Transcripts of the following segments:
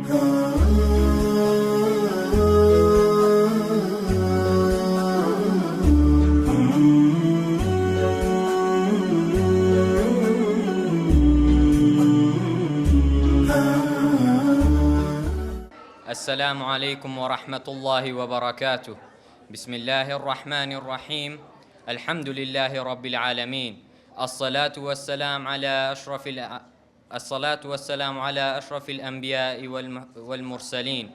السلام عليكم ورحمة الله وبركاته. بسم الله الرحمن الرحيم. الحمد لله رب العالمين. الصلاة والسلام على أشرف الأنبياء والمرسلين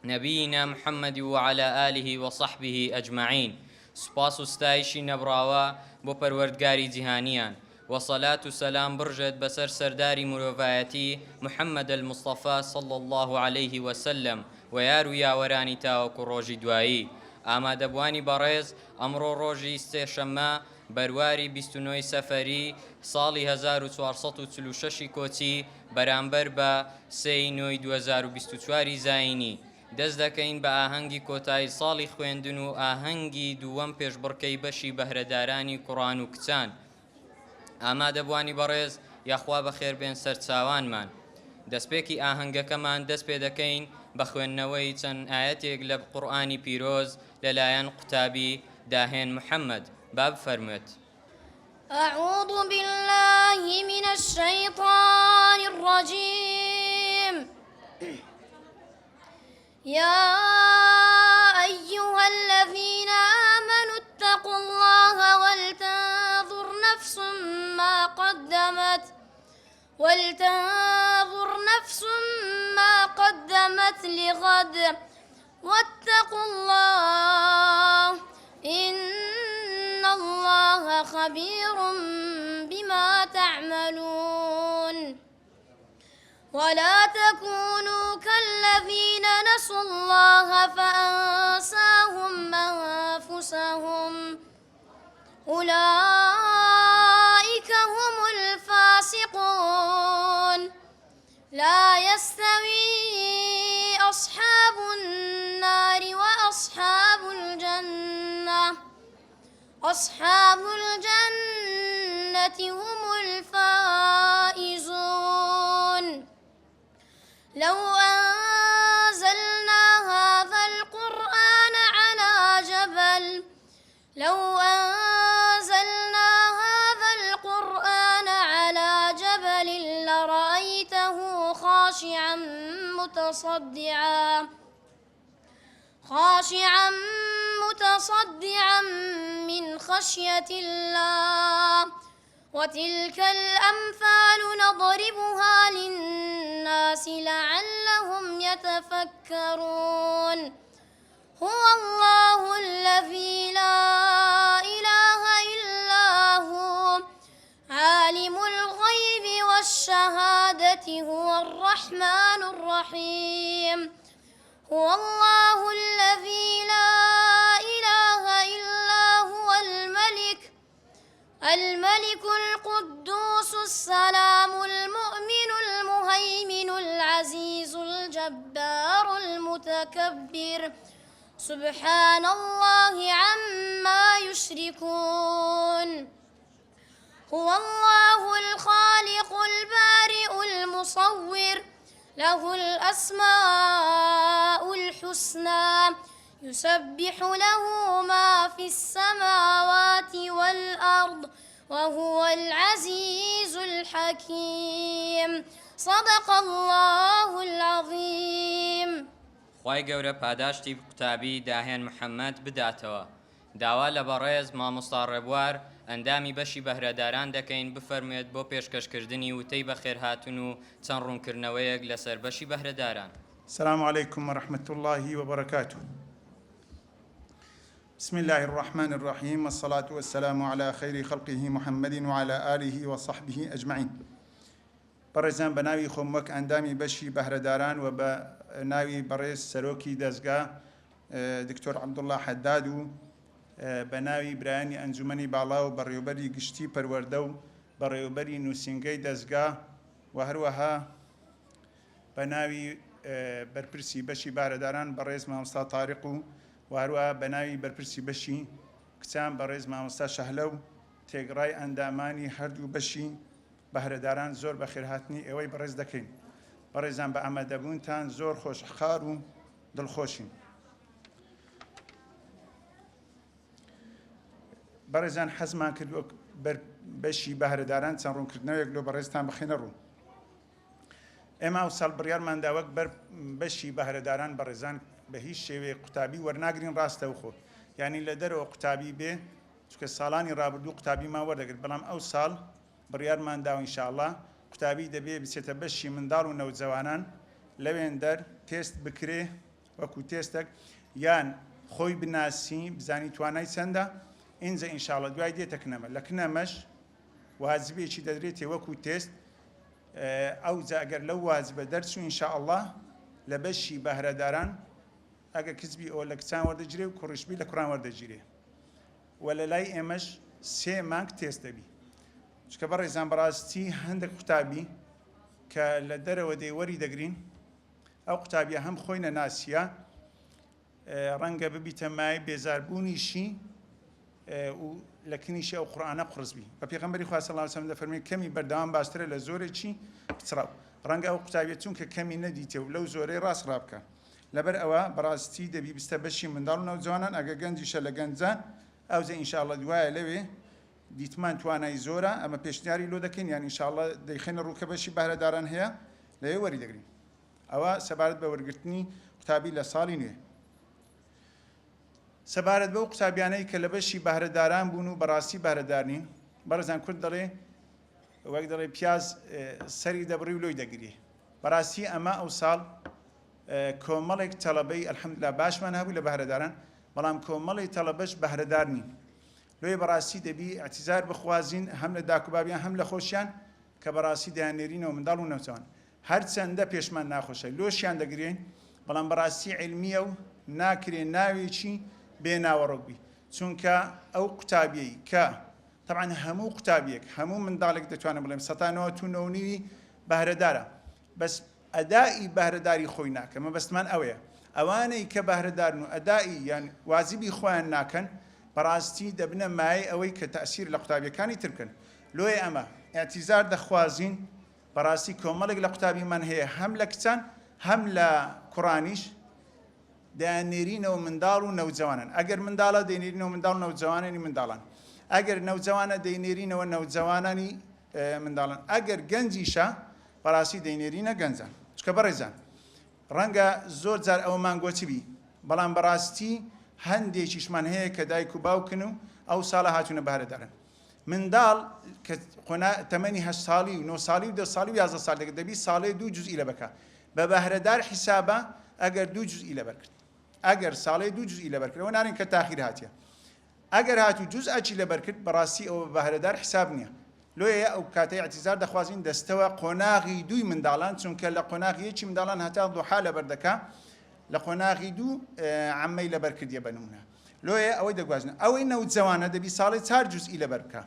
نبينا محمد وعلى آله وصحبه أجمعين. سپاس و ستایشی نەبراوە بۆ پەروەردگاری جیهانیان، وصلاة و سلام برژێت بەسەر سەرداری مرۆڤایەتی محەممەد المصطفى صلى الله عليه وسلم و یار و یاوەرانی تاوەکو ڕۆژی دوایی. ئامادەبوانی بەڕێز، ئەمڕۆ ڕۆژی سێشەممە بەرواری 29 سەفەری ساڵی 1446 کۆچی بەرامبەر بە 3 نۆی 2024 زاینی دەست دەکەین بە ئاهەنگی کۆتایی ساڵی خوێندن و ئاهەنگی دووەم پێشبڕکەی بەشی بەهرەدارانی کوڕان و کچان. ئامادەبوانی بەڕێز، یاخوا بەخێربێن سەرچاوانمان. دەستپێکی ئاهەنگەکەمان دەست پێ دەکەین بە خوێندنەوەی چەند ئاەتێک لە قورئانی پیرۆز لەلایەن قوتابی داهێن محەممەد. با بفەرموێت: أعوذ بالله من الشيطان الرجيم. يا أيها الذين آمنوا اتقوا الله ولتنظر نفس ما قدمت لغد واتقوا الله إن الله خبير بما تعملون. ولا تكونوا كالذين نسوا الله فأنساهم أنفسهم أولئك هم الفاسقون. لا يستوي أصحاب النار وأصحاب الجنة، أصحاب الجنة هم الفائزون. لو أنزلنا هذا القرآن على جبل لرأيته خاشعا متصدعا من خشية الله. وتلك الأمثال نضربها للناس لعلهم يتفكرون. هو الله الذي لا إله إلا هو عالم الغيب والشهادة هو الرحمن الرحيم. هو الله الذي لا إله إلا هو الملك القدوس السلام المؤمن المهيمن العزيز الجبار المتكبر. سبحان الله عما يشركون. هو الله الخالق البارئ المصور له الأسماء الحسنى يسبح له ما في السماوات والأرض وهو العزيز الحكيم. صدق الله العظيم. خوای گەورە پاداشتی قوتابی داهێن محەممەد بداتەوە. داوا لە بەڕێز مامۆستا ڕێبوار ئەندامی بەشی بەهرەداران دەکەین بفەرموێت بۆ پێشکەشکردنی وتەی بەخێرهاتن و چەند ڕوونکردنەوەیەک لەسەر بەشی بەهرەداران. السلام عليكم ورحمة الله وبركاته. بسم الله الرحمن الرحيم، والصلاة والسلام على خير خلقه محمد وعلى آله وصحبه أجمعين. بەڕێزان بە ناوی خۆم وەک ئەندامی بەشی بەهرەداران و بە ناوی بەڕێز سەرۆکی دەستگا دکتۆر عەبدوڵڵا حەداد و بە ناوی برایانی ئەنجومەنی باڵا و بەڕێوەبەری گشتی پەروەردە و بەڕێوەبەری نووسینگەی دەستگا و هەروەها بە ناوی بەرپرسی بەشی بەهرەداران بەڕێز مامۆستا تاریق و هەروەها بە ناوی بەرپرسی بەشی کچان بەڕێز مامۆستا شەهلە و تێگڕای ئەندامانی هەردوو بەشی بەهرەداران زۆر بەخێرهاتنی ئێوەی بەڕێز دەکەین. بەڕێزان بە ئامادەبوونتان زۆر خۆشحاڵ و دڵخۆشین. بەڕێزان حەزمان کردووە بەشی بەهرەداران چەند ڕوونکردنەوەیەک لۆ بەڕێزتان بخێنە ڕوو. ئێمە ئەوساڵ بڕیارماندا وەک بەشی بەهرەداران بەڕێزان بە هیچ شێوەیە قوتابی وەرناگرین ڕاستەوخۆ، یعنی لە دەرەوە قوتابی بێ چونکە ساڵانی ڕابردوو قوتابیمان وەردەگرت، بەڵام ئەو ساڵ بڕیارمانداوە ئینشاءڵڵا قوتابی دەبێ بچێتە بەشی منداڵ و نەوجەوانان لەوێن دەر تێست بکرێ وەکو تێستێک یان خۆی بناسی بزانی توانای چەندە، اینجا ئینشاءڵڵا دوای دێتە کنەمە. لە کنەمەش واجبێکی دەدرێتێ وەکو تێست، ئەو جا ئەگەر لەو واجبە دەرچوو ئینشاءڵڵا لە بەشی بەهرەداران ئەگە کچبی ئەو لە کچان وەردەگیرێ و کوڕیشبی لە کوڕان وەردەگیرێ و لە لای ئێمەش 3 مانگ تێست دەبی. چکە بەڕێزان بەڕاستی هەندێک قوتابی کە لە دەرەوە دەیوەری دەگرین، ئەو قوتابیە هەم خۆی نەناسیە ڕەنگە ببیتە مای بێزاربوونیشی و لە کنیشی ئەو قورئانە قورسبی. بە پێغەمبەری خوا صلی الله علیه و سلم دەفەرمێ کەمی بەردەوام باشترە لە زۆرێکی پچڕاو. ڕەنگە ئەو قوتابیە چونکە کەمی نەدیتێ و لەو زۆرەی ڕاست ڕابکە. لەبەر ئەوە بەڕاستی دەبی بستە بەشی منداڵ و نەوجەوانان، ئەگە گەنجیشە لە گەنجان ئەوجە ئینشاءڵڵا دوایە لەوێ دیتمان توانای زۆرە، ئەمە پێشنیاری لۆ دەکەین، یان ئینشاءڵڵا دەیخێنە ڕووکە بەشی بەهرەداران هەیە لەوێ وەری دەگرین. ئەوە سەبارەت بە وەرگرتنی قوتابی لە ساڵی نوێ. سەبارەت بەو قوتابیانەی کە لە بەشی بەهرەداران بوون و بەڕاستی بەهرەدار نین، بەڕێزان کورد دەڵێ وەک دەڵێ پیاز سەری دەبڕی و لۆی دەگری. بەڕاستی ئەمە ئەو ساڵ کۆمەڵێک تەڵەبەی ئەلحەمدولیلا باشمان هەبوو لە بەهرەداران، بەڵام کۆمەڵی تەڵەبەش بەهرەدار نین. لۆی بەڕاستی دەبی ئەعتیزار بخوازین هەم لە داکوبابیان هەم لە خۆشیان کە بەڕاستی دەیانێرینەوە منداڵ و نەوجەوان. هەرچەندە پێشمان ناخۆشە لۆشیان دەگرێن، بەڵام بەڕاستی عیلمیە و ناکرێن ناوێکی بێ ناوەڕۆک بی، چونکە ئەو قوتابیەی کە طبعا هەموو قوتابیەک هەموو منداڵێک دەتوانم بڵێم 99.9 بەهرەدارە، بەس ئەدای بەهرەداری خۆی ناکە. مەبەستمان ئەوەیە ئەوانەی کە بەهرەدارن و ئەدای یان واجبی خۆیان ناکەن بەڕاستی دەبنە مای ئەوەی کە تەئسیر لە قوتابیەکانی ترکن. لۆیە ئەمە ئاعتیزار دەخوازین بەڕاستی کۆمەڵێک لە قوتابیمان هەیە هەم لە کچان هەم لە کوڕانیش دەیانێرینەوە منداڵ و نەوجەوانن. ئەگەر منداڵە دەینێرینەوە منداڵ و نەوجەوانانی منداڵان، ئەگەر نەوجەوانە دەینێرینەوە نەوجەوانانی منداڵان، ئەگەر گەنجیشە بەڕاستی دەینێرینە گەنجان. چکە بەڕێزان ڕەنگە زۆر جار ئەوەمان گۆچبی، بەڵام بەڕاستی هەندێکیشمان هەیە کە دایک و باوکن و ئەو ساڵە هاتوونە بەهرەدارن. منداڵ کە تەمەنی 8 ساڵی و 9 ساڵی و 10 ساڵی و 11 ساڵ دەبی ساڵێ 2 جوزئی لە بەکە بە بەهرەدار حیسابە ئەگەر 2 جوزئی لە بەرکرد، ئەگەر ساڵێ 2 جوزئی لە بەرکرد ئەوە نارین کە تاخیر هاتیە، ئەگەر هاتوو جوزئەکی لە بەرکرد بەڕاستی ئەوە بەهرەدار حیساب نییە. لۆیە ئەو کاتەی ئەعتیزار دەخوازین دەستەوە قۆناغی 2 منداڵان، چونکە لە قۆناغی 1 منداڵان هەتا دوحا لە بەردەکە لە قۆناغی 2 عەمەی لە بەرکردیە بنمونە. لۆیە ئەوەی دەگوازن ئەوەی نەوجەوانە دەبی ساڵی 4 جوزئی لە بەرکە،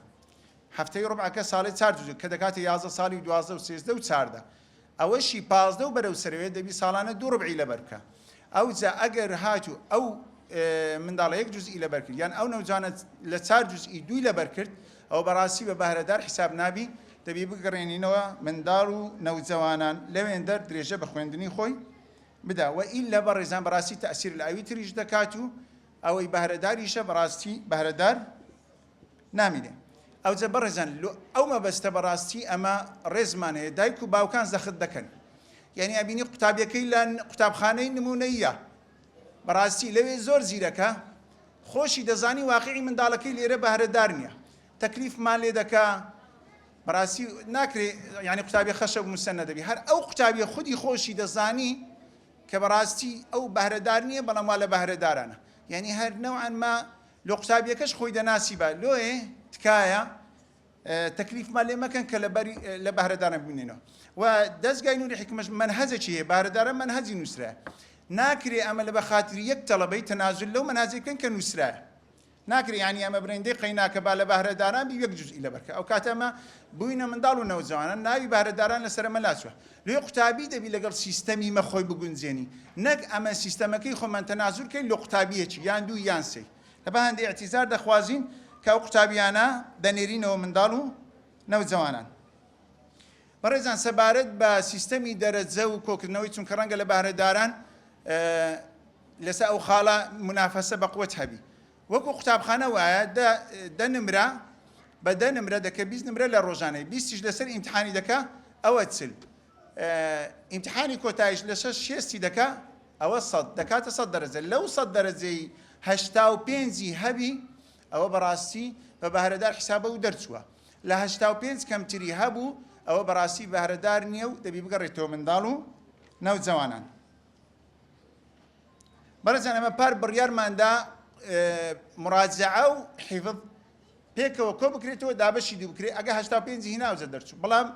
هەفتەی ڕۆبعەکە ساڵی 4 جوزئی کە دەکاتە 11 ساڵی 12 و 13 و 14، ئەوەشی 15 و بەرەو سەرەوەی دەبی ساڵانە 2 ڕبعی لە بەرکە. ئەو جا ئەگەر هاتوو ئەو منداڵە 1 جوزئی لە بەرکرد یان ئەو نەوجوانە لە 4 جوزئی 2 لە بەرکرد، ئەو بەڕاستی بە بەهرەدار حیساب نابی، دەبی بگەڕێنینەوە منداڵ و نەوجەوانان لەوێن دەر درێژە بە خوێندنی خۆی بدا و ئیلا بەڕێزان بەڕاستی تەئسیر لە ئاوی تریش دەکات و ئەوەی بەهرەداریشە بەڕاستی بەهرەدار نامینێ. ئەو جە بەڕێزان ئەو مەبەستە بەڕاستی ئەمە ڕێزمان هەیە دایک و باوکان زەخت دەکەن، یعنی ئەبینی قوتابیەکەی لە قوتابخانەی نمونەیە بەڕاستی لەوێ زۆر زیرەکە خۆشی دەزانی واقعی منداڵەکەی لێرە بەهرەدار نییە، تەکلیفمان لێ دەکا بەڕاستی ناکرێ، یعنی قوتابی خەشە و موسەنە دەبی، هەر ئەو قوتابیە خودی خۆشی دەزانی کە بەڕاستی ئەو بەهرەدار نییە بەڵام وا لە بەهرەدارانە، یعنی هەر نەوعان ما لە قوتابیەکەش خۆی دەناسی بە لۆیە تکایە تەکلیفمان لێ مەکەن کە لە بەهرەدارە ببینێنەوە. و دەستگای نووری حکمەش منهەجێکی هەیە، بەهرەدارە منهەجی نووسرایە، ناکرێ ئەمە لە بەخاتری یەک تەڵەبەی تەنازل لەو منهەجەی بکەن کە نووسرایە، ناکرێ یعنی ئەمە بڕێندەی قەیناکە با لە بەهرەداران بی 1 جوزئی لە بەرکە، ئەو کاتە ئەمە بووینە منداڵ و نەوجەوانان ناوی بەهرەداران لەسەر ئەمە لاچووە. لێ قوتابی دەبی لەگەڵ سیستەمی مەخۆی بگونجێنی، نەک ئەمە سیستەمەکەی خۆمان تەنازل کەین لە قوتابیەکی یان 2 یان 3. لە بە هەندێک ئەعتیزار دەخوازین کە ئەو قوتابیانە دەنێرینەوە منداڵ و نەوجەوانان. بەڕێزان سەبارەت بە سیستەمی دەرەجە و کۆکردنەوەی چونکە ڕەنگە لە بەهرەداران لەسەر ئەو خاڵە منافەسە بە قووەت هەبی وەکو قوتابخانە وایە دەنمرە بە دەنمرە دەکە 20 نمرە لە ڕۆژانەی 20 لەسەر ئیمتحانی دەکە ئەوە چل ئیمتحانی کۆتاییش لە 6 دەکە ئەوە 100 دەکاتە 100 دەرەجە لەو 100 دەرەجەی 85 هەبی ئەوە بەڕاستی بە بەهرەدار حسابە و دەرچووە لە 85 کەمتری هەبوو ئەوە بەڕاستی بەهرەدار نییە و دەبی بگەڕێتەوە منداڵ و نەوجەوانان بەڕێزان ئەمە پار بڕیارماندا مراجعە و حیفظ پێکەوە کۆ بکرێتەوە دابەشی دوو بکرێت ئەگە 85 هیناوزە دەرچوو بەڵام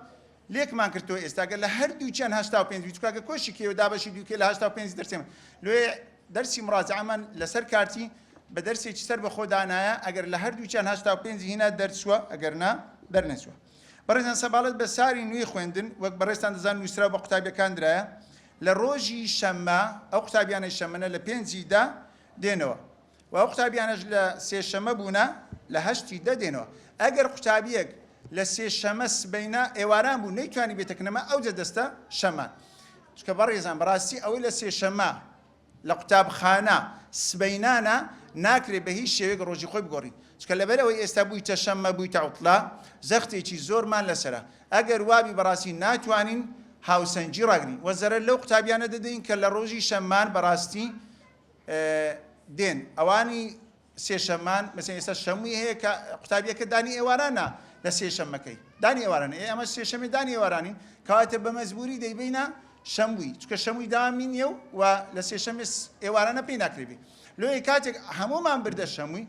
لێکمان کردەوە ئێستاگە لە هەردووچیان 85 چکاگە کۆشی کێوە دابەشی دووکێ لە 85 دەرسێمە لێ دەرسی مراجعەمان لەسەر کارتی بە دەرسێکی سەر بە خۆدانایە ئەگەر لە هەردووچیان 85 هینا دەرچووە ئەگەر نا دەرنەچووە بەڕێزان سەباڵەت بە ساری نوێی خوێندن وەک بەڕێستان دەزان نووسرا بە قوتابیەکان درایە لە ڕۆژی شەممە ئەو قوتابیانە شەممەە لە 5دا دێنەوە و ئەو قوتابیانەش لە سێشەمە بوونە لە 8دا دێنەوە ئەگەر قوتابیەک لە سێشەمە سبەینە ئێواران بوو نەیتوانی بێتەکەنەمە ئەو جەدەستە شەمان چکە بەڕێزان بەڕاستی ئەوەی لە سێشەمە لە قوتابخانە سبەینانە ناکرێت بە هیچ شێوەیەک ڕۆژی خۆی بگۆڕی چکە لەبەرەوەی ئێستا بوویتە شەممە بوویتە عوتڵا زەختێکی زۆرمان لەسرە ئەگەر وابی بەڕاستی ناتوانین هاوسەنجی ڕاگرین وەزەرە لەو قوتابیانە دەدەین کە لە ڕۆژی شەممان بەڕاستی دێن ئەوانی سێشەممان مەسەڵەن ئێستا شەمووی هەیە کە قوتابیەکە دانی ئێوارانە لە سێشەممەکەی دانی ئێوارانە ئەمە سێشەمێ دانی ئێوارانین کەواتە بە مەجبوری دەیبینە شەمووی چکە شەمووی دامی نییە و لە سێشەمێ ئێوارانە پێی ناکرێبێ لۆی کاتێک هەمومان بردە شەمووی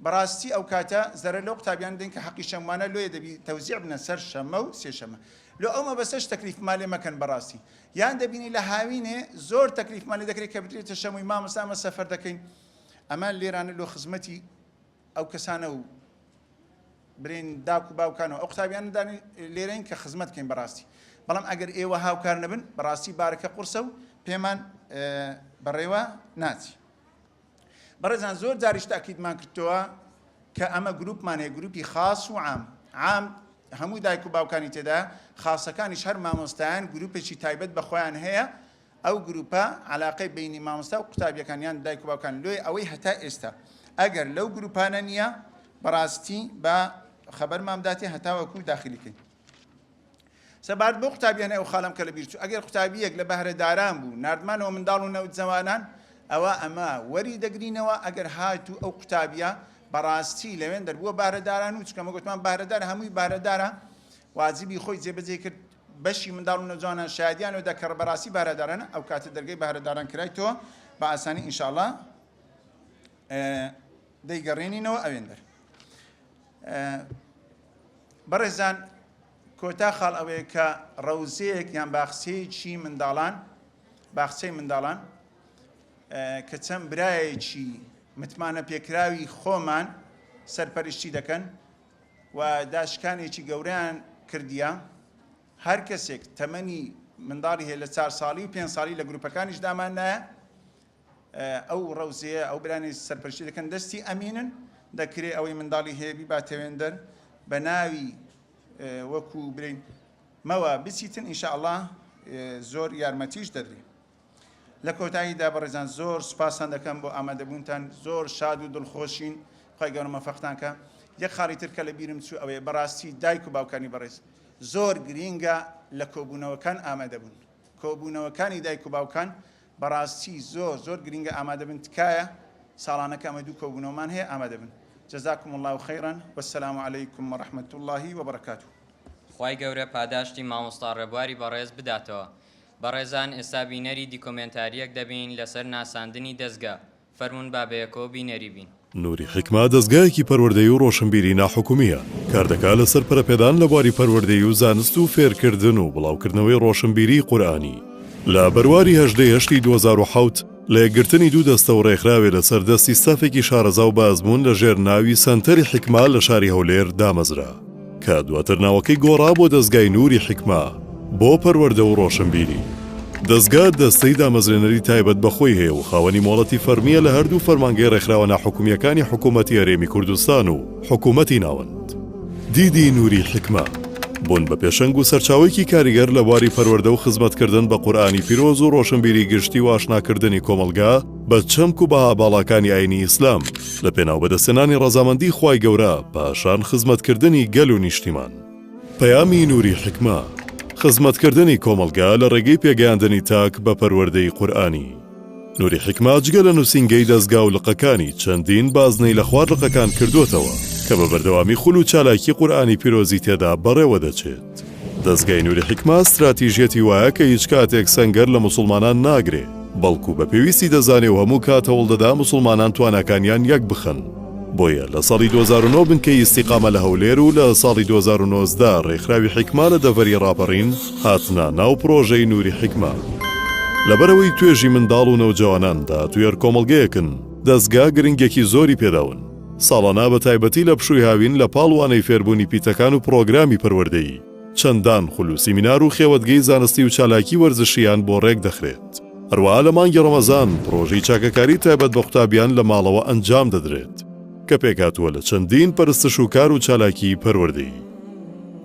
بەڕاستی ئەو کاتە زەرە لەو قوتابیان دێن کە حەقی شەموانە لۆیە دەبی تەوزیع بنە سەر شەممە و سێشەمە لۆ ئەومە بەسەش تەکلیف مالێ مەکەن بەڕاستی یان دەبینی لە هاوینێ زۆر تەکلیف مالێ دەکرێت کە بدرێتە شەمووی مامۆستا ئەمە سەفەر دەکەین ئەمە لێرانە لۆ خزمەتی ئەو کەسانە و برین داک و باوکانەوە ئەو قوتابیان دانی لێرەین کە خزمەت بکەین بەڕاستی بەڵام ئەگەر ئێوە هاوکار نەبن بەڕاستی بارەکە قورسە و پێمان بەڕێوە ناچی بەڕێزان زۆر جاریش تاکیدمان کردەوە کە ئەمە گروپمان هەیە گروپی خاص و عام هەموو دایک و باوکانی تێدا خاصەکانیش هەر مامۆستایان گروپێکی تایبەت بە خۆیان هەیە ئەو گروپە علاقەی بینی مامۆستا و قوتابیەکانیان دایک و باوکان لۆی ئەوەی هەتا ئێستا ئەگەر لەو گروپانە نییە بەڕاستی بە خەبەرمان بداتێ هەتاوەکو داخلیکەین سەبارەت بۆ قوتابیانە ئەو خاڵم کە لە بیر چوو ئەگەر قوتابیەک لە بەهرەداران بوو ناردمانەوە منداڵ و نەوجەوانان ئەمە وەری دەگرینەوە ئەگەر هاتوو ئەو قوتابیە بەڕاستی لەوێن دەربووە بارەداران و چکەمە گوتمان بارەدار هەمووی بارەدارە واجبی خۆی جێبەجێ کرد بەشی منداڵ و نەوجوانان شایەدیانەوەدا کە بەڕاستی بارەدارانە ئەو کاتە دەرگەی بارەداران کرایتەوە بە ئاسانی ئینشاءڵڵا دەیگەڕێنینەوە ئەوێندەر بەڕێزان کۆتا خاڵ ئەوەیە کە ڕەوزەیەک یان باخچەیەکی باخچەی منداڵان کە چەند برایەکی متمانە پێکراوی خۆمان سەرپەرشتی دەکەن و داشکانێکی گەورەیان کردیە هەر کەسێک تەمەنی منداڵی هەیە لە 4 ساڵی و 5 ساڵی لە گروپەکانیش دامان نایە ئەو ڕەوزەیە ئەو برانی سەرپەرشتی دەکەن دەستی ئەمینن دەکرێت ئەوەی منداڵی هەیە بیباتەوێندەر بە ناوی وەکو برین مەوە بچیتن ئینشاءڵڵا زۆر یارمەتیش دەدرێت لە کۆتاییدا بەڕێزان زۆر سوپاسان دەکەم بۆ ئامادەبوونتان زۆر شاد و دڵخۆشین خی گەورە مەفەقتان کە یەک خاڵی تر کە لە بیرم چوو ئەوەیە بەڕاستی دایک و باوکانی بەڕێز زۆر گرینگە لە کۆبوونەوەکان ئامادەبوون کۆبوونەوەکانی دایک و باوکان بەڕاستی زۆر گرینگە ئامادەبن تکایە ساڵانەکە ئەمە دوو کۆبوونەوەمان هەیە ئامادەبن جەزاکم الله خەیرا والسلام عەلەیکم وەڕەحمەت الله وبەرەکاتوه خی گەورە پاداشتی مامۆستا ڕێبواری بەڕێز بداتەوە بەڕێزان ئێستا بینەری دیکۆمنتاریەک دەبین لەسەر ناساندنی دەستگا فەرمون بابەیەکەوە بینەری بین نوری حکما دەستگایەکی پەروەردەیی و ڕۆشنبیری ناحکومیە کار دەکات لەسەر پەرەپێدان لە بواری پەروەردەیی و زانست و فێرکردن و بڵاوکردنەوەی ڕۆشنبیری قورئانی لە بەرواری 18 2007 لە یەکگرتنی دوو دەستە و ڕێکخراوێ لەسەر دەستی ستافێکی شارەزا و بازبوون لە ژێر ناوی سەنتەری حکما لە شاری هەولێر دامەزرا کە دواتر ناوەکەی گۆڕا بۆ دەستگای نوری حکما بۆ پەروەردە و ڕۆشنبیری دەستگا دەستەی دامەزرێنەری تایبەت بەخۆی هەیە و خاوەنی مۆڵەتی فەرمیە لە هەردوو فەرمانگەی ڕێکخراوە ناحکومیەکانی حکوومەتی هەرێمی کوردستان و حکوومەتی ناوەند دیدی نوری حکما بوون بە پێشەنگ و سەرچاوێکی کاریگەر لە بواری پەروەردە و خزمەتکردن بە قورئانی پیرۆز و ڕۆشنبیری گشتی و ئاشناکردنی کۆمەلگا بە چەمک و بەها باڵاکانی ئاینی ئیسلام لە پێناو بەدەستێنانی ڕەزامەندی خوای گەورە پاشان خزمەتکردنی گەل و نیشتیمان. پەیامی نووری حکمە، خزمەتکردنی کۆمەلگا لە ڕێگەی پێگەیاندنی تاک بە پەروەردەی قورئانی. نووری حکمە جگە لە نووسینگەی دەستگا و لقەکانی چەندین بازنەی لە خوار لقەکان کردوتەوە کە بە بەردەوامی خول و چالاکی قورئانی پیرۆزی تێدا بەڕێوە دەچێت. دەستگای نووری حکمە استراتیژیەتی وایە کە هیچ کاتێک سەنگەر لە موسڵمانان ناگرێ، بەڵکو بە پێویستی دەزانێ و هەموو کات هەوڵ دەدا موسڵمانان تواناکانیان یەک بخەن. بۆیە لە ساڵی 2009 بنکەی ئیستیقامە لە هەولێر و لە ساڵی 2019 ڕێکخراوی حکمە لە دەڤەری ڕاپەڕین هاتنە ناو پرۆژەی نووری حکمە. لەبەرەوەی توێژی منداڵ و نەوجەواناندا توێر کۆمەڵگەیەکن، دەستگا گرنگێکی زۆری پێداون. ساڵانە بە تایبەتی لە پشووی هاوین لە پاڵوانەی فێربوونی پیتەکان و پرۆگرامی پەروەردەیی چەندان خول و سیمینار و خێوەتگەی زانستی و چالاکی وەرزشیان بۆ ڕێک دەخرێت. هەروەها لە مانگی ڕەمەزان پرۆژەی چاکەکاری تایبەت بە قوتابیان لە ماڵەوە ئەنجام دەدرێت کە پێکهاتووە لە چەندین پەرستش و کار و چالاکی پەروەردەیی.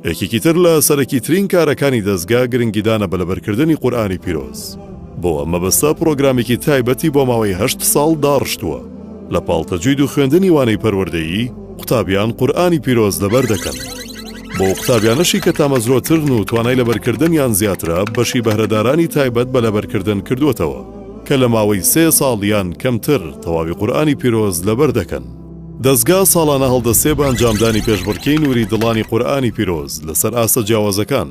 یەکێکی تر لە سەرەکیترین کارەکانی دەستگا گرنگیدانە بە لەبەرکردنی قورئانی پیرۆز. بۆ ئەمە بەستە پرۆگرامێکی تایبەتی بۆ ماوەی 8 ساڵ داڕشتووە. لە پاڵ تەجوید و خوێندنی وانەی پەروەردەیی قوتابیان قورئانی پیرۆز لەبەر دەکەن. بۆ قوتابیانەشی کە تامەزرۆترن و توانای لەبەرکردنیان زیاترە بەشی بەهرەدارانی تایبەت بە لەبەرکردن کردوتەوە کە لە ماوەی 3 ساڵیان کەمتر تەواوی قورئانی پیرۆز لەبەر دەکەن. دەستگا ساڵانە هەڵدەستێ بە ئەنجامدانی پێشبڕکێی نووری دڵانی قورئانی پیرۆز لەسەر ئاستە جیاوازەکان.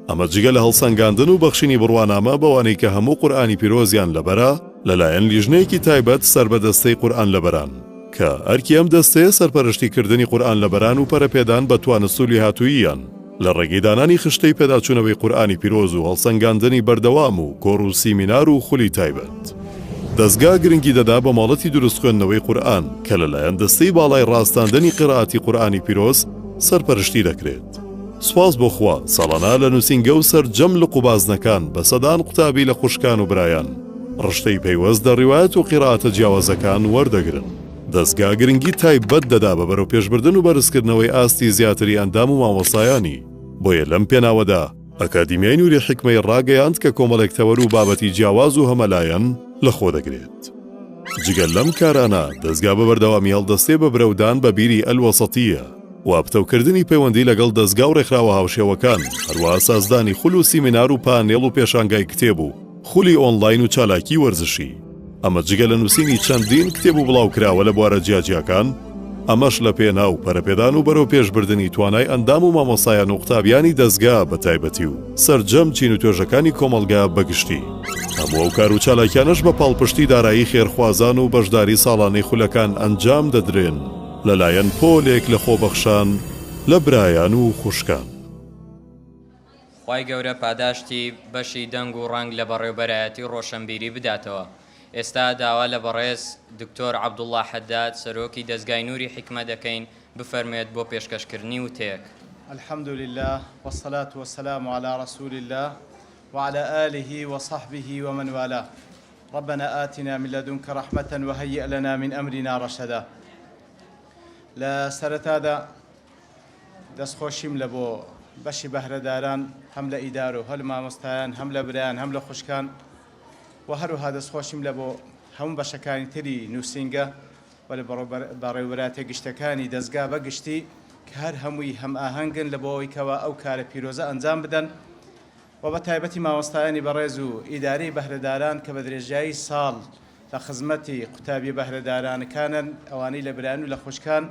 ئەمە جگە لە هەڵسەنگاندن و بەخشینی بڕوانامە بەوانەی کە هەموو قورئانی پیرۆزیان لەبەرە لەلایەن لیژنەیەکی تایبەت سەربەدەستەی قورئان لەبەران کە ئەرکی ئەم دەستەیە سەرپەرشتیکردنی قورئان لەبەران و پەرەپێدان بە توانسولی هاتووییان لە ڕێگەیدانانی خشتەی پێداچوونەوەی قورئانی پیرۆز و هەڵسەنگاندنی بەردەوام و کۆڕ و سیمینار و خولی تایبەت. دەستگا گرنگی دەدا بە ماڵەتی دروست خوێندنەوەی قورئان کە لەلایەن دەستەی باڵای ڕاستاندنی قیرائەتی قورئانی پیرۆز سەرپەرشتی دەکرێت. سوپاس بۆ خوا ساڵانە لە نووسینگە و سەرجەم لە قوبازنەکان بە سەدان قوتابی لە خوشکان و برایان ڕشتەی پەیوەست دە ڕیوایەت و قیرائەتە جیاوازەکان وەردەگرن. دەستگا گرنگی تایبەت دەدا بە بەرەو پێشبردن و بەرزکردنەوەی ئاستی زیاتری ئەندام و مامۆسایانی. بۆیە لەم پێناوەدا ئەکادیمیای نووری حکمەی ڕاگەیاند کە کۆمەڵێک تەوەر و بابەتی جیاواز و هەمەلایەن لە خۆ دەگرێت. جگەل لەم کارانە دەستگا بە بەردەوامی هەڵدەستێ بە برەودان بە بیری ئەلوەسەتیە و بتەوکردنی پەیوەندی لەگەڵ دەستگا و ڕێکخراوە هاوشێوەکان، هەروەها سازدانی خول و سیمینار و پانێڵ و پێشانگای کتێب و خولی ئۆنلاین و چالاکی وەرزشی. ئەمە جگە لە نووسینی چەندین کتێب و بڵاوکراوە لە بوارە جیاجیاکان، ئەمەش لە پێناو پەرەپێدان و بەرەو پێشبردننی توانای ئەندام و مامۆسایان و قوتابیانی دەستگا بە تایبەتی و سەرجەم چین و توێژەکانی کۆمەلگا بەگشتی. هەموو ئەو کار و چالاکیانەش بە پاڵپشتی دارایی خێرخوازان و بەشداری ساڵانەی خولەکان ئەنجام دەدرێن لەلایەن پۆلێک لە خۆبەخشان لە برایان و خوشکان. خوای گەورە پاداشتی بەشی دەنگ و ڕنگ لە بەڕێوەبەرایەتی ڕۆشنبیری بداتەوە. ئێستا داوا لە بەڕێز دکتۆر عەبدوڵڵا حەداد سەرۆکی دەستگای نووری حکمە دەکەین بفەرمێت بۆ پێشکەشکردنی وتەیەک. الحمد لله والصلاة والسلام على رسول الله وعلى آله وصحبه ومن والاه. ربنا آتنا من لدنك رحمة وهيئ لنا من أمرنا رشدا. لا سرتادا دەستخۆشیم لە بۆ بەشی بەهرەداران هەم لە ئیدار و هەل مامۆستایان هەم لە برایان هەم لە خوشکان و هەروەها دەستخۆشیم لە بۆ هەموو بەشەکانی تری نووسینگە و لە بەڕێوەبەراتە گشتەکانی دەستگا بەگشتی کە هەر هەمووی هەم ئاهەنگن لە بۆەوەی کەوا ئەو کارە پیرۆزە ئەنجام بدەن و بە تایبەتی مامۆستایانی بەڕێز و ئیدارەی بەهرەداران کە بە درێژایی ساڵ لە خزمەتی قوتابی بەهرەدارانەکانن ئەوانەی لە برایان و لە خوشکان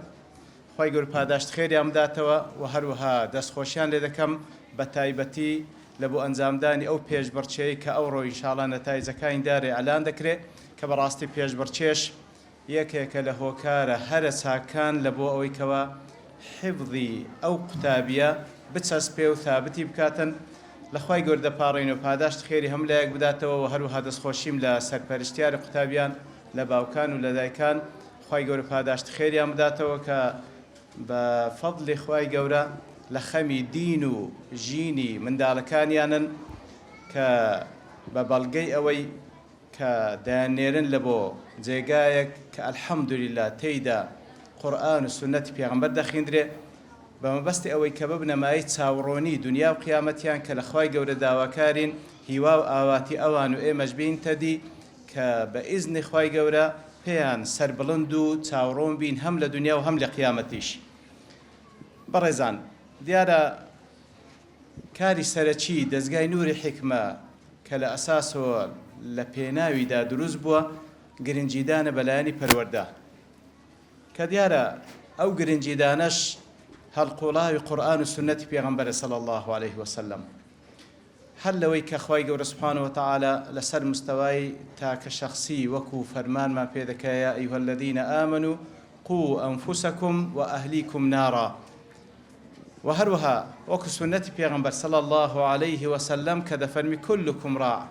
خوای گەورە پاداشت خێریان بداتەوە و هەروەها دەستخۆشیان لێ دەکەم بە تایبەتی لە بۆ ئەنجامدانی ئەو پێشبڕچەیە کە ئەوڕۆ ئینشاڵڵا نەتایجەکانی دارێ ئەلان دەکرێت کە بەڕاستی پێشبڕچێش یەکێکە لە هۆکارە هەرە چاکان لە بۆ ئەوەی کەوە حیفظی ئەو قوتابیە بچەسپێ و ثابتی بکاتن لە خوای گەورە دەپاڕین و پاداشت خێری هەم لایەک بداتەوە و هەروەها دەستخۆشیم لە سەرپەرشتیارە قوتابیان لە باوکان و لە دایکان خوای گەورە پاداشت خێریان بداتەوە کە بە فەضلی خوای گەورە لە خەمی دین و ژینی منداڵەکانیانن کە بە بەڵگەی ئەوەی کە دایانێرن لە بۆ جێگایەک کە ئەلحەمدولیلا تێیدا قورئان و سونەتی پێغەمبەر دەخوێندرێ بەمەبەستی ئەوەی کە ببنەمای چاوەڕۆنی دنیا و قیامەتیان کە لە خوای گەورە داواکارین هیوا و ئاواتی ئەوان و ئێمەش بین تەدی کە بە ئیزنی خوای گەورە پێیان سەربڵند و چاوەڕۆن بین هەم لە دنیا و هەم لە قیامەتیش. بەڕێزان، دیارە کاری سەرەکی دەستگای نوری حکمە کە لە ئەساسەوە لە پێناویدا دروست بووە گرنگیدانە بەلایەنی پەروەردە کە دیارە ئەو گرنگیدانەش هەڵقوڵاوی قورئان و سنەتی پێغەمبەرە صلی الله عليه وسلم. هەر لەوەی کە خوای گەورە سبحانه وتعالى لەسەر مستەوای تاکە شەخسی وەکو فەرمانمان پێ دەکات یا ئەیها الذین آمنوا قوا أنفسكم وأهليكم نارا، و هەروەها وەکو سنەتی پێغەمبەر صلی الله عليه وسلم کە دەفەرمی كلكم راع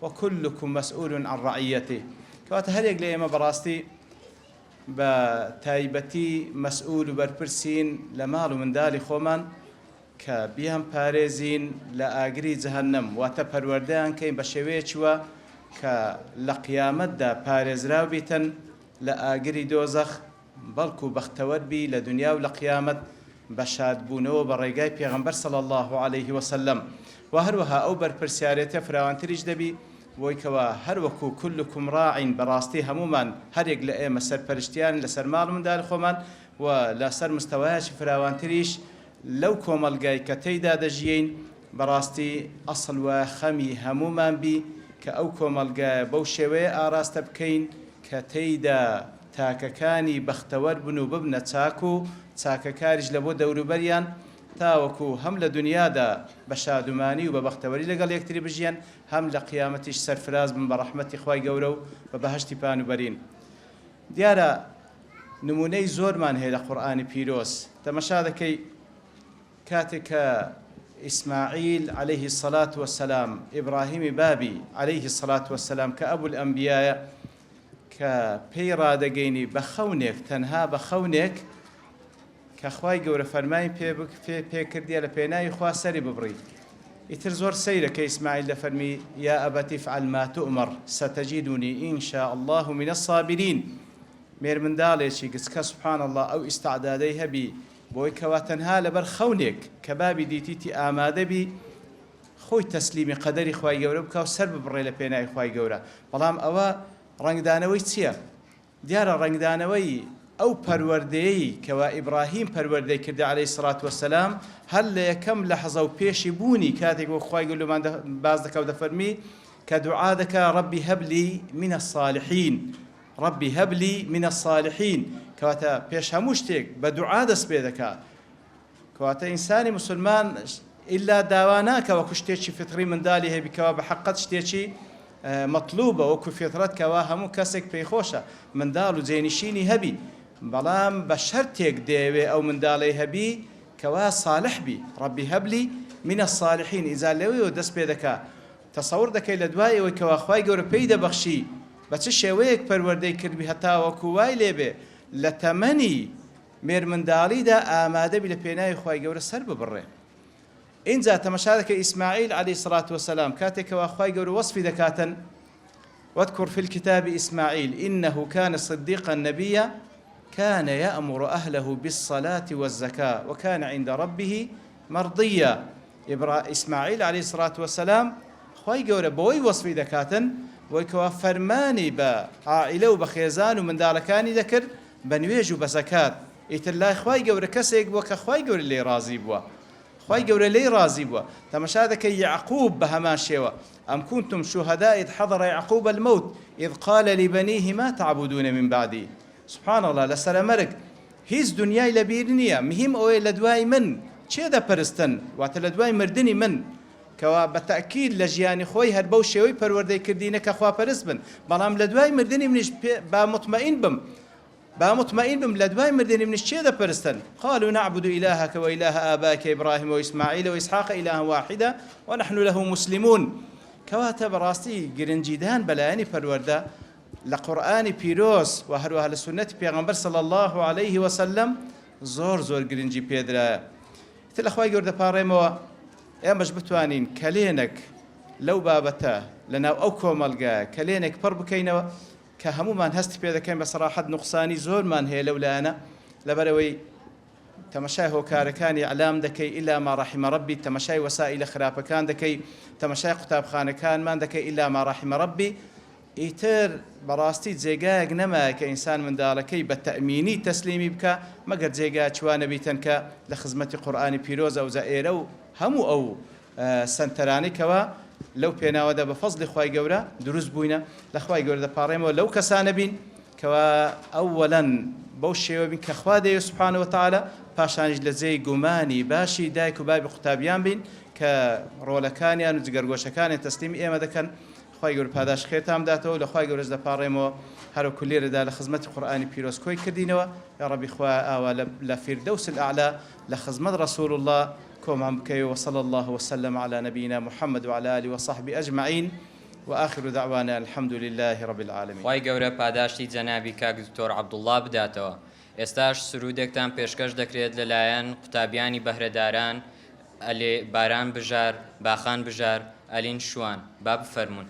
وكلكم مسؤول عن رعيته، کەواتە هەرێک لە ئێمە بەڕاستی بە تایبەتی مەسئول و بەرپرسین لە ماڵ و منداڵی خۆمان کە بیان پارێزین لە ئاگری جەهەنەم، واتە پەروەردەیان کەین بە شێوەیەکی وە کە لە قیامەتدا پارێزراو بیتن لە ئاگری دۆزەخ، بەڵکو بەختەوەربی لە دنیا و لە قیامەت بە شادبوونەوە بە ڕێگای پێغەمبەر صلی الله عليه وسلم. و هەروەها ئەو بەرپرسیارەتە فراوانتریش دەبی بۆی کەوە هەروەکو كلكم راعین بەڕاستی هەمومان هەرێک لە ئێمە سەرپەرشتیان لەسەر ماڵ و منداڵی خۆمان و لەسەر مستەوایەکی فراوانتریش لەو کۆمەلگای کە تێیدا دەژیین بەڕاستی ئەسڵ و خەمی هەمومان بی کە ئەو کۆمەلگایە بەو شێوەیە ئاراستە بکەین کە تێیدا تاکەکانی بەختەوەر بن و ببنە چاک و چاکەکاریش لە بۆ دەوروبەریان تاوەکو هەم لە دنیادا بە شادومانی و بە بەختەوەری لەگەڵ یەکتری بژیان هەم لە قیامەتیش سەرفراز بن بە ڕەحمەتی خوای گەورە و بە بەهەشتی پانوبەرین. دیارە نمونەی زۆرمان هەیە لە قورئانی پیرۆز. تەمەشا دەکەی کاتێک کە ئیسماعیل عليه الصلاة والسلام ئیبراهیمی بابی عليه الصلاة والسلام کە ئەبو الئەنبیایە کە پێی ڕادەگەینی بە خەونێک تەنها بە خەونێک کە خوای گەورە فەرمای پێ کردیە لە پێناوی خوا سەری ببڕی. ئیتر زۆر سەیرە کە ئیسماعیل دەفەرمی یا ئەبەتی فعل ما تؤمر ستجدني إن شاء الله من الصابرين. مێر منداڵێکی گچکە سبحان الله ئەو ئیستعدادەی هەبی بۆی کەوا تەنها لەبەر خەونێک کە بابی دیتیتی ئامادەبی خۆی تەسلیمی قەدەری خوای گەورە بکە و سەر ببڕێ لە پێناوی خوای گەورە. بەڵام ئەوە ڕەنگدانەوەی چییە؟ دیارە ڕەنگدانەوەی ئەو پەروەردەیەی کەوا ئیبراهیم پەروەردەی کردی عەلەیهی سڵات وەسەلام هەر لە یەکەم لەحظە و پێشی بوونی کاتێک بۆ خوای گەورەمان باز دەکا و دەفەرمی کە دوعا دەکا ڕەبی هەبلی من الصالحین، ڕەبی هەبلی من الصالحین، کەواتە پێش هەموو شتێک بە دوعا دەست پێ دەکا. کەواتە ئینسانی مسلمان ئیلا داوا ناکە وەکو شتێکی فتڕی منداڵی هەبیکەوە بە حەقەت شتێکی مەطلوبە وەکو فێترەت کەوا هەموو کەسێک پێی خۆشە منداڵ و جێنشینی هەبی، بەڵام بە شەرتێک دەیەوێ ئەو منداڵەی هەبی کەوا صالح بی. ڕەبی هەبلی من الصالحین ئیجا لەوەیەوە دەست پێ دەکا. تەسەوڕ دەکەی لە دوای ئەوەی کەوا خوای گەورە پێی دەبەخشی بە چ شێوەیەک پەروەردەی کردبی هەتا وەکو وای لێبێ لە تەمەنی مێر منداڵیدا ئامادەبی لە پێناوی خوای گەورە سەر ببڕێ. اینجا تەمەشا دەکەی ئیسماعیل عەلەیهی الصلاة والسلام کاتێکەوە خوای گەورە وەصفی دەکاتن واذكر في الكتاب إسماعيل إنه كان صديقا نبيا كان يأمر أهله بالصلاة والزكاة وكان عند ربه مرضيا. إسماعيل عليه الصلاة والسلام خوای گەورە بۆی وەصفی دەکاتن بۆی کەوا فەرمانی بە عائیلە و بە خێزان و منداڵەکانی دەکرد بە نوێژ و بە زەکات. ئیتر لای خوای گەورە کەسێک بووە کە خوای گەورە لێی ڕازی بووە، خوای گەورە لێی ڕازی بووە. تەمەشا دەکەی یعقوب بە هەمان شێوە أم كنتم شهداء إذ حضر يعقوب الموت إذ قال لبنيه ما تعبدون من بعدي. سبحان الله لسر مرق هیچ دنیای لەبیر نییە، مهم ئەوەیە لە دوای من چێ دەپەرستن، واتە لە دوای مردنی من کەوا بە تەئکید لە ژیانی خۆی هەر بەو شێوەی پەروەردەی کردینە کە خواپەرست بن، بەڵام لە دوای مردنی منیش با مطمئن بم لە دوای مردنی منیش چێ دەپەرستن. قالوا نعبد إلهك وإله آبائك إبراهيم وإسماعيل وإسحاق إلها واحدا ونحن له مسلمون. کەواتە بەڕاستی گرنگیدان بەلایەنی پەروەردە لە قورئانی پیرۆز و هەروەها لە سونەتی پێغەمبەر صلی الله عليه وسلم زۆر گرنگی پێدرایە. تر لە خوای گەورە دەپاڕێمەوە ئێمەش بتوانین کەلێنێک لەو بابەتە لەناو ئەو کۆمەلگایە کەلێنێک پڕ بکەینەوە کە هەمومان هەستی پێ دەکەین بە سەراحەت نوقسانی زۆرمان هەیە لەولایەنە لەبەرەوەی تەمەشای هۆکارەکانی ئەعلام دەکەی ئیلا ما ڕەحیمە ڕەبی، تەمەشای وەسائیلە خراپەکان دەکەی، تەمەشای قوتابخانەکانمان دەکەی ئیلا ما ڕەحیمە ڕەبی. ئیتر بەڕاستی جێگایەک نەما کە ئینسان منداڵەکەی بە تەئمینی تەسلیمی بکە مەگەر جێگا چوانە بیتەن کە لە خزمەتی قورئانی پیرۆز ئەوزە ئێرە و هەموو ئەو سنتەرانێکەوە لەو پێناوەدا بە فەزلی خوای گەورە دروست بووینە لە خوای گەورە دەپاڕێمەوە لەو کەسانە بین کەوا ئەوەڵەن بەو شێوە بین کە خوا دەیە سوبحانە وتعالە، پاشانیش لە جێی گومانی باشی دایک و بابی قوتابیان بین کە ڕۆلەکانیان و جگەرگۆشەکانی تەسلیمی ئێمە دەکەن. خوای گەورە پاداش خێرتان بداتەوە، لە خوای گەورەش دەپاڕێمەوە هەروەکو لێرەدا لە خزمەتی قورئانی پیرۆز کۆی کردینەوە. یا ڕەبی خوا ئاوا لە فیردەوس الأعلا لە خزمەت رسول الله كومان بكي وصلى الله وسلم على نبينا محمد وعلى آله وصحبه أجمعين وآخر دعوانا الحمد لله رب العالمين. خوای گەورە پاداشتی جەنابی کاک دکتۆر عەبدوڵڵا بداتەوە. ئێستاش سرودێکتان پێشکەش دەکرێت لەلایەن قوتابیانی بەهرەداران ئەلێ باران بژار، باخان بژار، ئەلین شوان. با بفەرمون.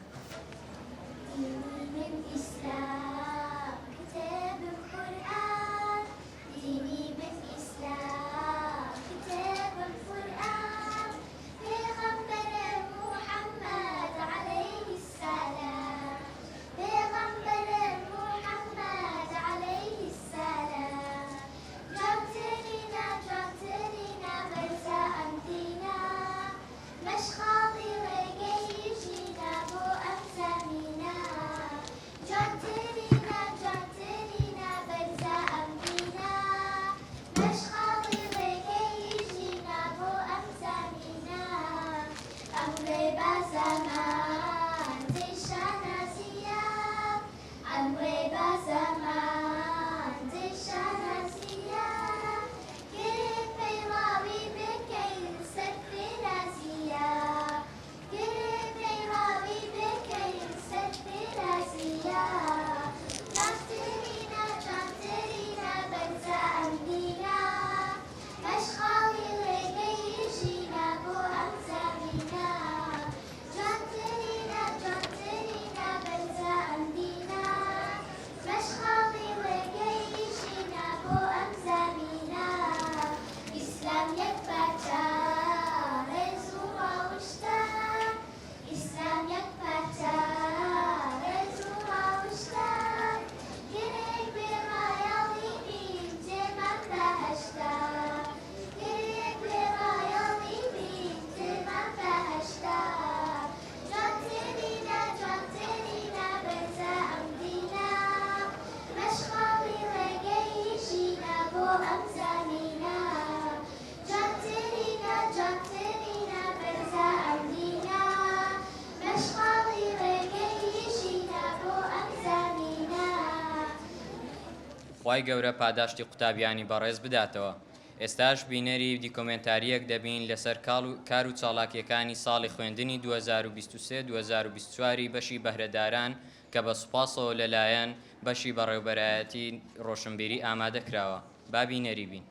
خوای گەورە پاداشتی قوتابیانی بەڕێز بداتەوە. ئێستاش بینەری دیکۆمنتاریەک دەبین لەسەر کار و چاڵاکیەکانی ساڵی خوێندنی 2023-2024 بەشی بەهرەداران کە بە سوپاسەوە لەلایەن بەشی بەڕێوەبەرایەتی ڕۆشنبیری ئامادە کراوە. با بینەری بین.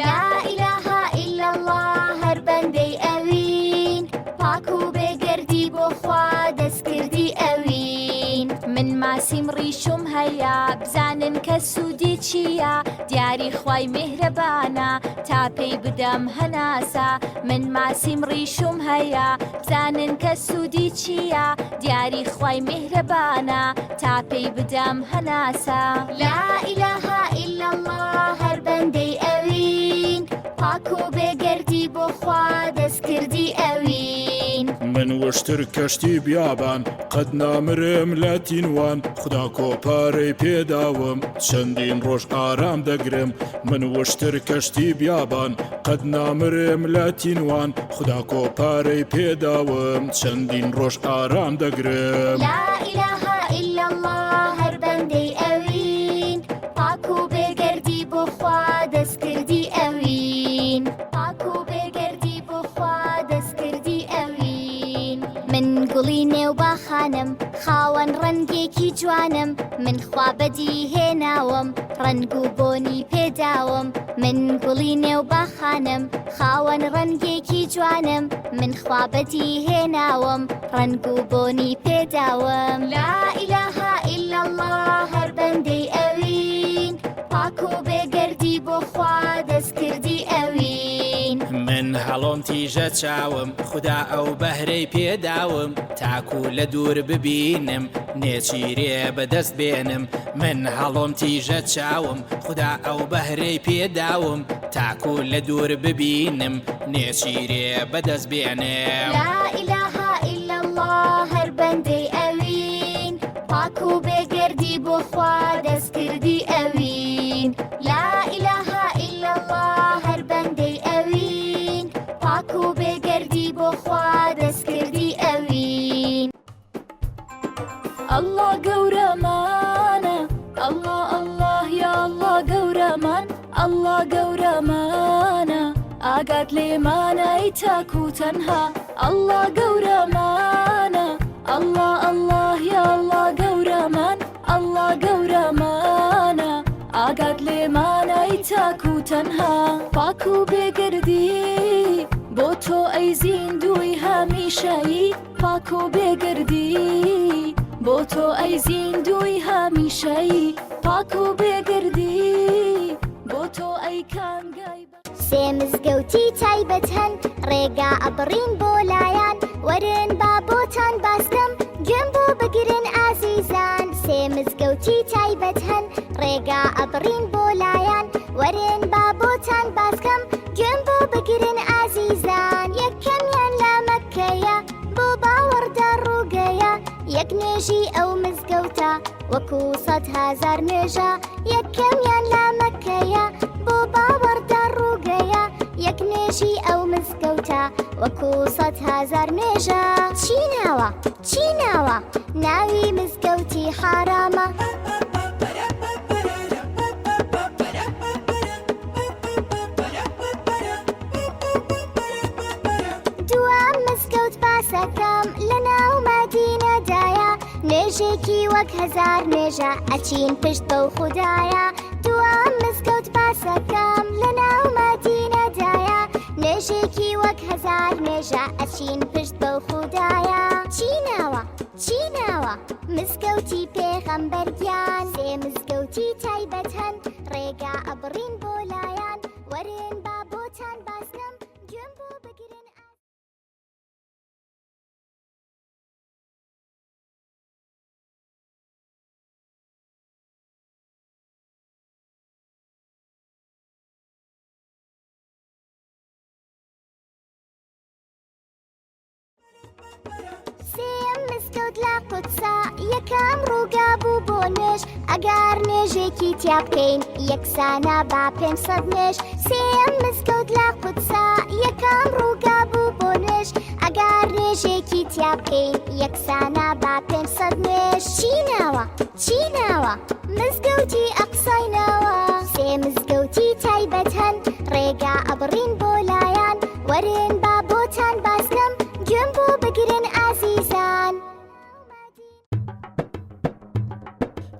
لا إله إلا الله هەر بەندەی ئەوین، پاک و بێگەردی بۆ خوا دەستکردی ئەوین. من ماسیم ڕیشم هەیە بزانن کە سوودی چییە، دیاری خوای میهرەبانە تا پێی بدەم هەناسە. من ماسیم ڕیشم هەیە بزانن کە سوودی چییە، دیاری خوای میهرەبانە تا پێی بدەم هەناسە. لا إله إلا الله هەر بەندەی ئەوین، پاک و بێگەردی بۆ خوا دەستکردی ئەوین. من وشتر کەشتی بیابان قەت نامرم لە تینوان، خدا کۆپارەی پێداوم چەندین ڕۆژ ئارام دەگرم. من وشتر کەشتی بیابان قەت نامرم لە تینوان، خدا کۆپارەی پێداوم چەندین ڕۆژ ئارام دەگرم. لا إله إلا الله هەر بەندەی ئەوین، پاک و بێگەردی بۆ خوا دەستکردی ئەوین. پاک و بێگەردی بۆ خوا دەستکردی ئەوین. من گوڵی نێوباخانم خاوەن ڕەنگێکی جوانم، من خوا بەدی هێناوم ڕەنگ و بۆنی پێداوم. من گوڵی نێوباخانم خاوەن ڕەنگێکی جوانم، من خوا بەدی هێناوم ڕەنگ و بۆنی پێداوم. لا إله إلا الله هەر بەندەی ئەوین، پاک و بێگەردی بۆ هەڵۆم تیژە چاوم خدا ئەو بەهرەی پێداوم تاکو لە دوور ببینم نێچیرێ بەدەست بێنم من هەڵۆم تیژە چاوم خدا ئەو بەهرەی پێداوم تاکو لە دوور ببینم نێچیرێ بەدەست بێنم لا إله إلا الله هەر بەندەی ئەوین پاک و بێگەردی بۆ خوا دەستکردی ئەوین لا إله إلا الله هەر بەندەی ئەوین پاک و بێگەردی بۆ خوا دەستکردی ئەوین الله گەورەمانە الله الله یا الله گەورەمان الله گەورەمانە ئاگات لێمانە ئەی تاک و تەنها الله گەورەمانە الله الله یا الله گەورەمان الله گەورەمانە ئاگات لێمانە ئەی تاک و تەنها پاک و بێگردی بۆ تۆ ئەی زیندوی هەمیشەیی پاک و بێگردی بۆ تۆ ئەی زیندوی هەمیشەیی پاک و بێگردی بۆ تۆ ئەی کانگای سێ مزگەوتی تایبەت هەن ڕێگا ئەبڕین بۆ لایەن وەرن با بۆتان باسکەم گوێم بۆ بگرن ئازیزان سێ مزگەوتی تایبەت هەن ڕێگا ئەبڕین بۆ لایەن وەرن با بۆتان باسکەم گوێم بۆ بگرن ئازیزان یەکەمیان لە مەککەیە بۆ باوەڕدا ڕووگەیە یەک نوێژی ئەو مزگەوتە وەکو 100,000 نوێژە یەکەمیان لە مەککەیە بۆ باوەڕدا ڕووگەیە یەک نوێژی ئەو مزگەوتە وەکو 100,000 نوێژە چی ناوە چی ناوە ناوی مزگەوتی حارامە دوام مزگەوت باسەکەم لە ناو مەدینەدایە نوێژێکی وەک 1000 نوێژە ئەچین پشت بەو خودایە دوام مزگەوت باسەکەم لە ناو مەدینەدایە نوێژێکی وەک 1000 نوێژە ئەچین پشت بەو خودایە چی ناوە چی ناوە مزگەوتی پێغەمبەرگیان سێ مزگەوتی تایبەت هەن ڕێگا ئەبڕین بۆ لایەن وەرن با بۆتان باسکەم گوێم بۆ بگرن سێم مزگەوت لە قودسا یەکەم ڕووگا بوو بۆ نوێژ ئەگەر نوێژێکی تیا بکەین یەکسانە با 500 نوێژ سێم مزگەوت لە قودسا یەکەم ڕووگا بوو بۆ نوێژ ئەگەر نوێژێکی تیا بکەین یەکسانە با 500 نوێژ چی ناوە چی ناوە مزگەوتی ئەقسای ناوە سێ مزگەوتی تایبەت هەن ڕێگا ئەبڕین بۆ لایەن وەرن با بۆتان باسکەم گوێم بۆ بگرن ئازیزان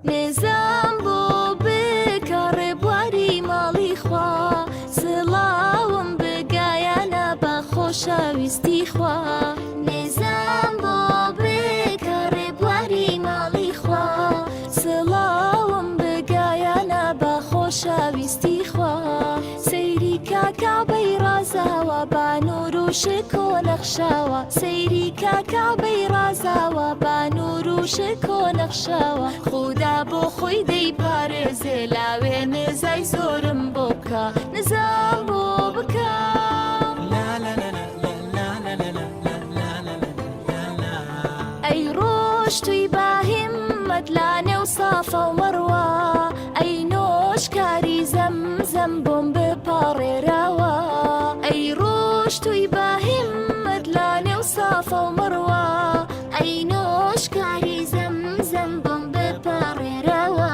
نێزام بۆ بکە ڕێبواری ماڵی خوا سڵاوم بگایەنە بە خۆشەویستی خوا نێزام بۆ بکە ڕێبواری ماڵی خوا سڵاوم بگایەنە بە خۆشەویستی خوا سەیری کاکابەی ڕازاوە با نور و شک و نەخشاوە سەیری کاکابەی ڕازاوە با نور و شک و نەخشاوە خودا بۆ خۆی دەیپارێزێ لاوێ نێزای زۆرم بۆ بکە نزام بۆ بکە ئەی ڕۆژ توی با هیممەت لا نێو سافە و مەڕوە ئەی نۆشکاری زەمزەم بۆم بپاڕێراوە ئەی ڕۆژ توی با هیممەت لا نێو سافە و مەڕوە ئەی نۆشکاری زەمزەم بۆم بپاڕێراوە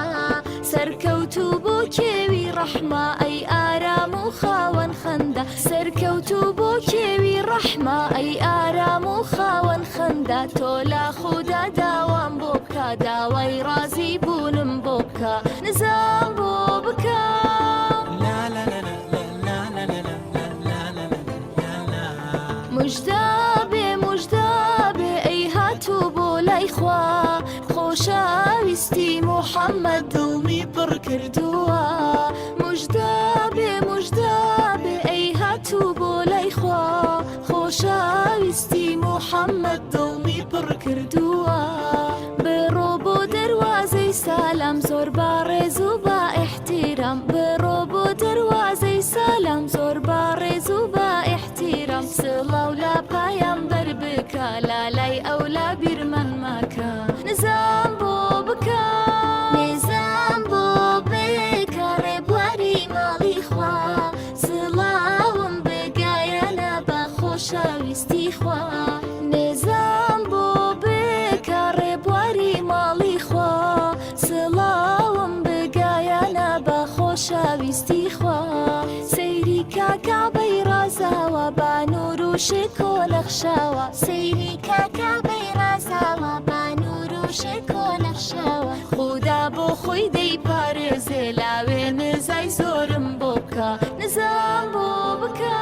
سەرکەوتوو بۆ کێوی ڕەحمە ئەی ئارام و خاوەن خەندە سەرکەوتوو بۆ کێوی ڕەحمە ئەی ئارام و خاوەن خەندە تۆ لا خودا داوام بۆ بکە داوای ڕازی بوونم بۆ بکە نزام بۆ بکە مژدابێ مژدابێ ئەی هاتوو بۆ لای خوا خۆشەویستی موحەممەد دڵمی پڕ کردووە مژدابێ مژدابێ ئەی هاتوو بۆ لای خوا کردووە بڕۆ بۆ دەروازەی سالام زۆر باڕێز و با احتیرام بڕۆ بۆ دەروازەی سالام زۆر باڕێز و با احتیرام سڵاو لا پایام بەربکە لالای ئەولا بیرمان ماکە نزام بۆ بکە نێزام بۆ بکە ڕێبواری ماڵی خوا سڵاوم بگایەنە بە خۆشەویستی خوا نێزام بۆ بکە ڕێبواری ماڵی خوا سڵاوم بگایەنە بە خۆشەویستی خوا سەیری کاکابەی ڕازاوە با نور و شک و نەخشاوە سەیری کاکابەی ڕازاوە با نور و شک و نەخشاوە خودا بۆ خۆی دەیپارێزێ لاوێ نزای زۆرم بۆ بکە نزام بۆ بکە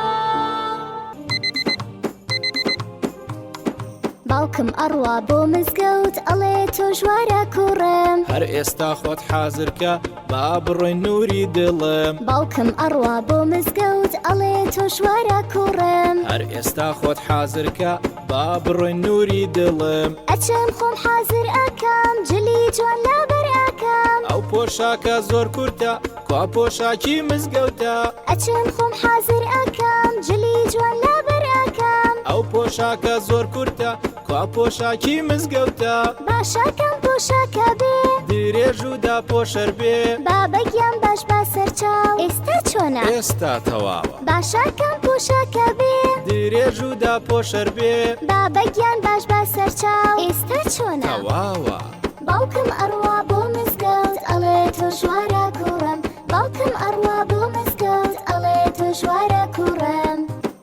باوکم ئەڕوا بۆ مزگەوت ئەڵێ تۆ ژوارە کوڕم هەر ئێستا خۆت حازرکە با بڕۆین نوری دڵم باوکم ئەڕوا بۆ مزگەوت ئەڵێ تۆ ژوارە کوڕم هەر ئێستا خۆت حازرکە با بڕۆین نوری دڵم ئەچەم خۆم حازر ئەکەم جلی جوان لەبەر ئەکەم ئەو پۆشاکە زۆر کورتە کوا پۆشاکی مزگەوتە ئەچەم خۆم حازر ئەکەم جلی جوان لەبەر ئەکەم ئەو پۆشاکە زۆر کورتە کوا پۆشاکی مزگەوتە باشەکەم پۆشاکە بێ درێژ و دا پۆشەر بێ بابەگیان باش با سەرچاو ئێستا چۆنە ئێستا تەواوە باشەکەم پۆشاکە بێ درێژ و دا پۆشەر بێ بابەگیان باش با سەرچاو ئێستا چۆنە تەواوە باوکم ئەڕوا بۆ مزگەوت ئەڵێ تۆ ژوارە کوڕم باوکم ئەڕوا بۆ مزگەوت ئەڵێ تۆ ژوارە کوڕم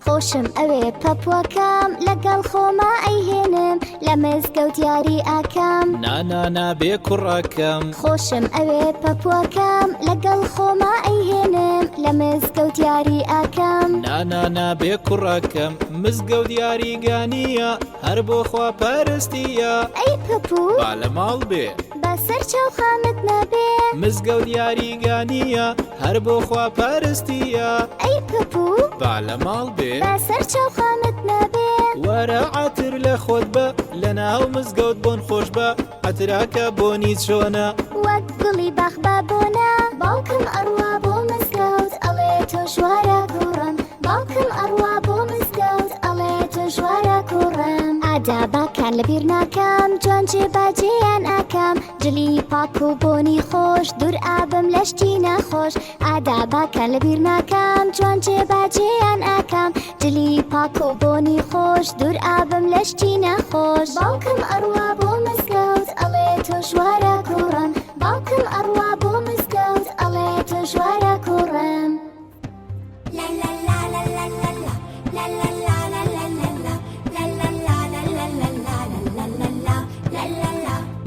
خۆشم ئەوێ پەپوەکەم لەگەڵ خۆما ئەیهێنم لە مزگەوت یاری ئاکەم نانانا بێ کوڕەکەم خۆشم ئەوێ پەپوەکەم لەگەڵ خۆما ئەیهێنم لە مزگەوت یاری ئاکەم نانانا بێ کوڕەکەم مزگەوت یاریگانیە هەر بۆ خوا پەرستیە ئەی پەپوو با لە ماڵ بێ بەسەر چاو خامت نەبێ مزگەوت یاریگانیە هەر بۆ خوا پەرستیە ئەی پەپوو با لە ماڵ بێ بەسەر چاو خامت نەبێ وەرە عاتر لە خۆت بە لە ناو مزگەوت بۆن خۆش بە عتراکە بۆنی چۆنە وەک گوڵی بەخبە بۆنە باوکم ئەڕوا بۆ مزگەوت ئەڵێ تۆ ژوارە کوڕم باوکم ئەڕوا بۆ مزگەوت ئەڵێ تۆ ژوارە کوڕم ئادا باکان لەبیر ناکەم جوان جێباجێیان ئاکەم جلی پاک و بۆنی خۆش دوور ئابم لەشتی نەخۆش ئادا باکان لەبیر ناکەم جوان جێباجێیان ئاکەم جلی پاک و بۆنی خۆش دوور ئابم لەشتی نەخۆش باوکم ئەڕوا بۆ مزگەوت ئەڵێ تۆ ژوارە کوڕم باوکم ئەڕوا بۆ مزگەوت ئەڵێ تۆ ژوارە کوڕم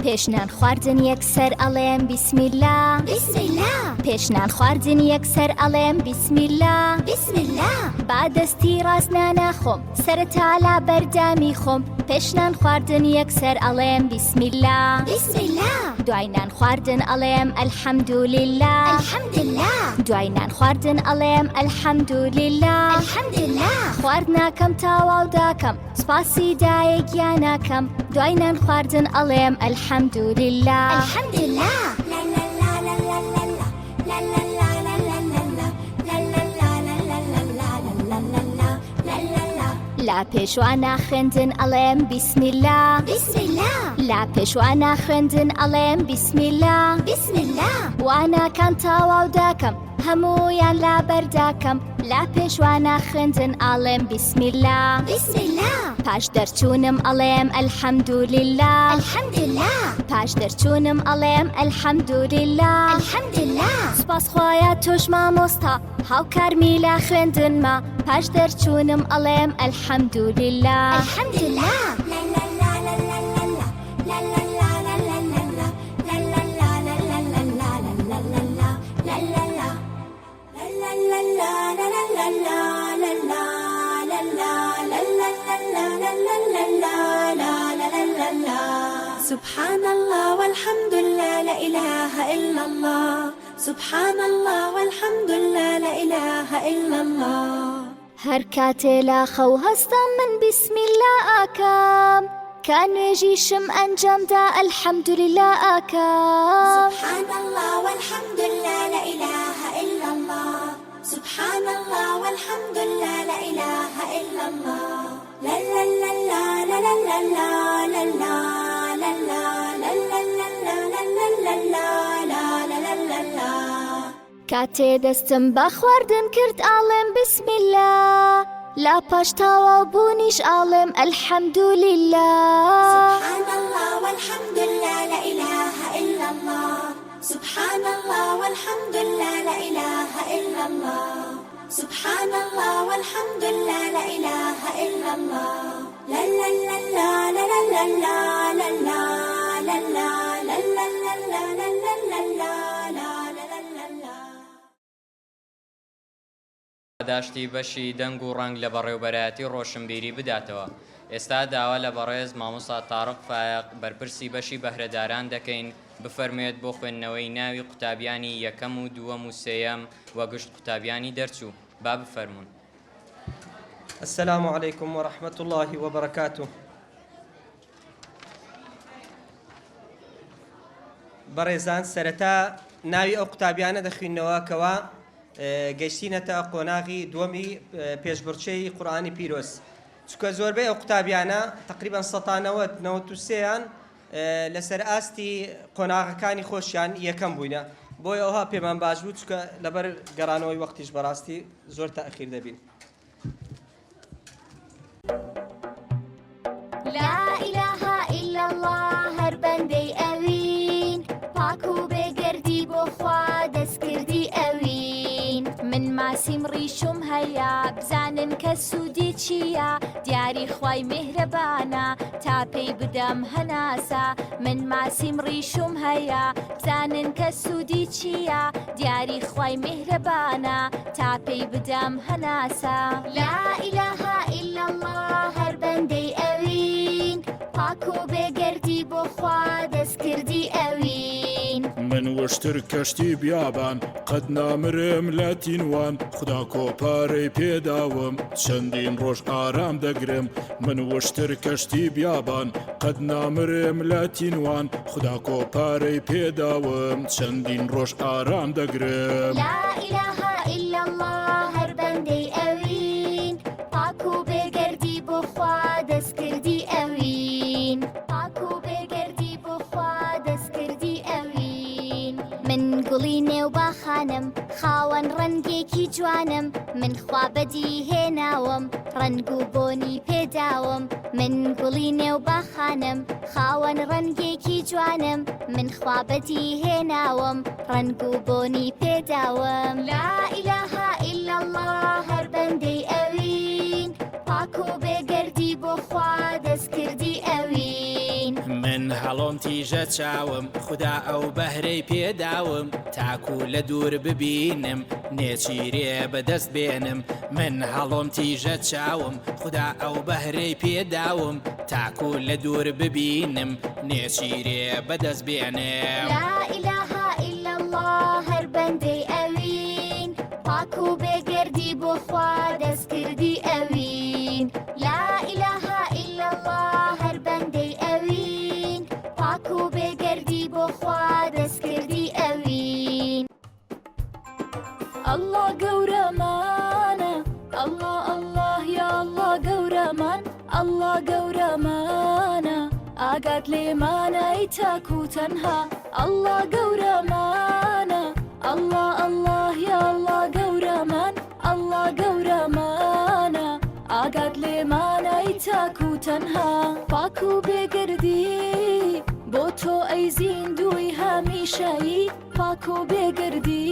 پێشنان خواردن یەکسەر ئەڵێم بیسمیلا بیسمیلا پێشنان خواردن یەکسەر ئەڵێم بیسمیلا بیسمیلا با دەستی ڕاست ناناخۆم سەرەتا لا بەردامی خۆم پێشنان خواردن یەکسەر ئەڵێم بیسمیلا بیسمیلا دوای نان خواردن ئەڵێم ئەلحەمدولیلا ئەلحەمدولیلا دوای نان خواردن ئەڵێم ئەلحەمدولیلا ئەلحەمدولیلا خواردناکەم تاواو داکەم سپاسی دایەکیان ناکەم دوای نان خواردن ئەڵێم ئەلحەمدولیلا ئەلحەمدولیلا لا پێشوانە خوێندن ئەڵێم بیسمیلا بیسمیلا لا پێشوانە خوێندن ئەڵێم بیسمیلا بیسمیلا وانەکان تاواو داکەم هەموویان لا بەرداکەم لا پێشوانە خوێندن ئەڵێم بیسمیلا بیسمیلا پاش دەرچوونم ئەڵێم ئەلحەمدولیلا ئەلحەمدولیلا پاش دەرچوونم ئەڵێم ئەلحەمدولیلا ئەلحەمدولیلا سوپاس خۆیە تۆش مامۆستا هاوکارمی لا خوێندنمە پاش دەرچوونم ئەڵێم ئەلحەمدولیلا ئەلحەمدولیلا سبحان الله والحمد لله لا إله إلا الله سبحان الله والحمد لله لا إله إلا الله هەر کاتێ لا خەو هەستم من بیسمیلا ئاکەم كان نوێژی شم ئەنجامدا الحەمدولله ئاکا سبحان الله والحمد لله لا إله إلا الله سبحان الله والحمد لله لا إله إلا الله لا لا لا لا لا لا لا لا لا لا لا لا لا لا کاتێ دەستم بە خواردن کرد ئاڵێم بسمیللا لا پاش تەواو بوونیش ئاڵێم ئەلحەمدولله سبحان الله والحمد لله لا إله إلا الله سبحان الله والحمد لله لا إله إلا الله سبحان الله والحمد لله لا إله إلا الله لا لا لا لا لا لا لا لا لا لا داشتی بەشی دەنگ و ڕنگ لە بەڕێوەبەرایەتی ڕۆشنبیری بداتەوە. ئێستا داوا لە بەڕێز مامۆستا تاڕق فایق بەرپرسی بەشی بەهرەداران دەکەین بفەرمێت بۆ خوێندنەوەی ناوی قوتابیانی یەکەم و دووەم و سێیەم و گشت قوتابیانی دەرچوو. با بفەرمونون. السلام عليكم ورحمة الله وبركاته. بەڕێزان سەرەتا ناوی ئەو قوتابیانە دەخوێنەوە کەوا گەشتینەتە قۆناغی دووەمی پێشبڕچەی قورئانی پیرۆز. چونکە زۆربەی ئەو قوتابیانە تقریباً 93یان لەسەر ئاستی قۆناغەکانی خۆشیان یەکەم بووینە. بۆی ئەوها پێمان باش بوو چونکە لەبەر گەڕانەوەی وەختیش بەڕاستی زۆر تەئخیر دەبین. لا إله إلا الله هەر بەندەی ئەوین پاک و بێگەردی بۆ خوا دەستکردی ئەوین من ماسیم ڕیشم هەیە بزانن کە سوودی چییە دیاری خوای میهرەبانە تا پێی بدەم هەناسە من ماسیم ڕیشم هەیە بزانن کە سوودی چییە دیاری خوای میهرەبانە تا پێی بدەم هەناسە لا إله إلا الله هەر بەندەی ئەوین پاک و بێگەردی بۆ خوا دەستکردی ئەوین من وشتر کەشتی بیابان قەت نامرم لە تینوان خدا کۆپارەی پێداوم چەندین ڕۆژ ئارام دەگرم من وشتر کەشتی بیابان قەت نامرم لە تینوان خدا کۆپارەی پێداوم چەندین ڕۆژ ئارام دەگرم لا إله إلا الله هەر بەندەی ئەوین پاک و بێگەردی بۆ خوا دەستکردی ئەوین پاک و بێگەردی بۆ خوا دەستکردی ئەوین من گوڵی نێو باخانم خاوەن ڕەنگێکی جوانم من خوا بەدی هێناوم ڕەنگ و بۆنی پێداوم من گوڵی نێو باخانم خاوەن ڕەنگێکی جوانم من خوا بەدی هێناوم ڕەنگ و بۆنی پێداوم لا إله إلا الله هەر بەندەی ئەوین پاک و بێگەردی بۆ خوا دەستکردی ئەوین من هەڵۆم تیژە چاوم خدا ئەو بەهرەی پێداوم تاکو لە دوور ببینم نێچیرێ بەدەست بێنم من هەڵۆم تیژە چاوم خدا ئەو بەهرەی پێداوم تاکو لە دوور ببینم نێچیرێ بەدەست بێنم لا إله إلا الله هەر بەندەی ئەوین پاک و بێگەردی بۆ خوا دەستکردی ئەوین لا إله إلا الله هەر بەندەی ئەوین پاک و بێگەردی بۆ خوا دەستکردی ئەوین الله گەورەمانە الله الله یا الله گەورەمان الله گەورەمانە ئاگات لێمانە ئەی تاک و تەنها الله گەورەمانە الله الله یا الله گەورەمان الله گەورەمانە ئاگات لێمانە ئەی تاک و تەنها پاک و بێگەردی بۆ تۆ ئەی زیندوی هەمیشەیی پاک و بێگەردی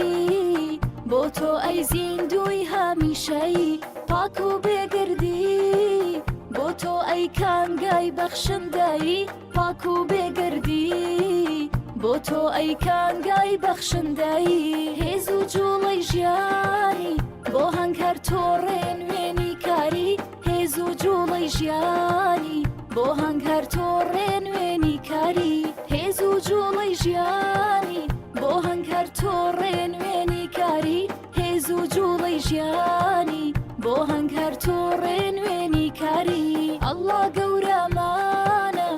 بۆ تۆ ئەی زیندوی هەمیشەیی پاک و بێگەردی بۆ تۆ ئەی کانگای بەخشندایی پاک و بێگەردی بۆ تۆ ئەی کانگای بەخشندایی هێز و جوڵەی ژیانی بۆ هەنگ هەر تۆڕێن وێنی کاری هێز و جوڵەی ژیانی بۆ هەنگ هەر تۆڕێن وێنی کاری هێز و جوڵەی ژیانی بۆ هەنگ هەر تۆڕێن وێنی کاری هێز و جوڵەی ژیانی بۆ هەنگ هەر تۆڕێن وێنی کاری الله گەورەمانە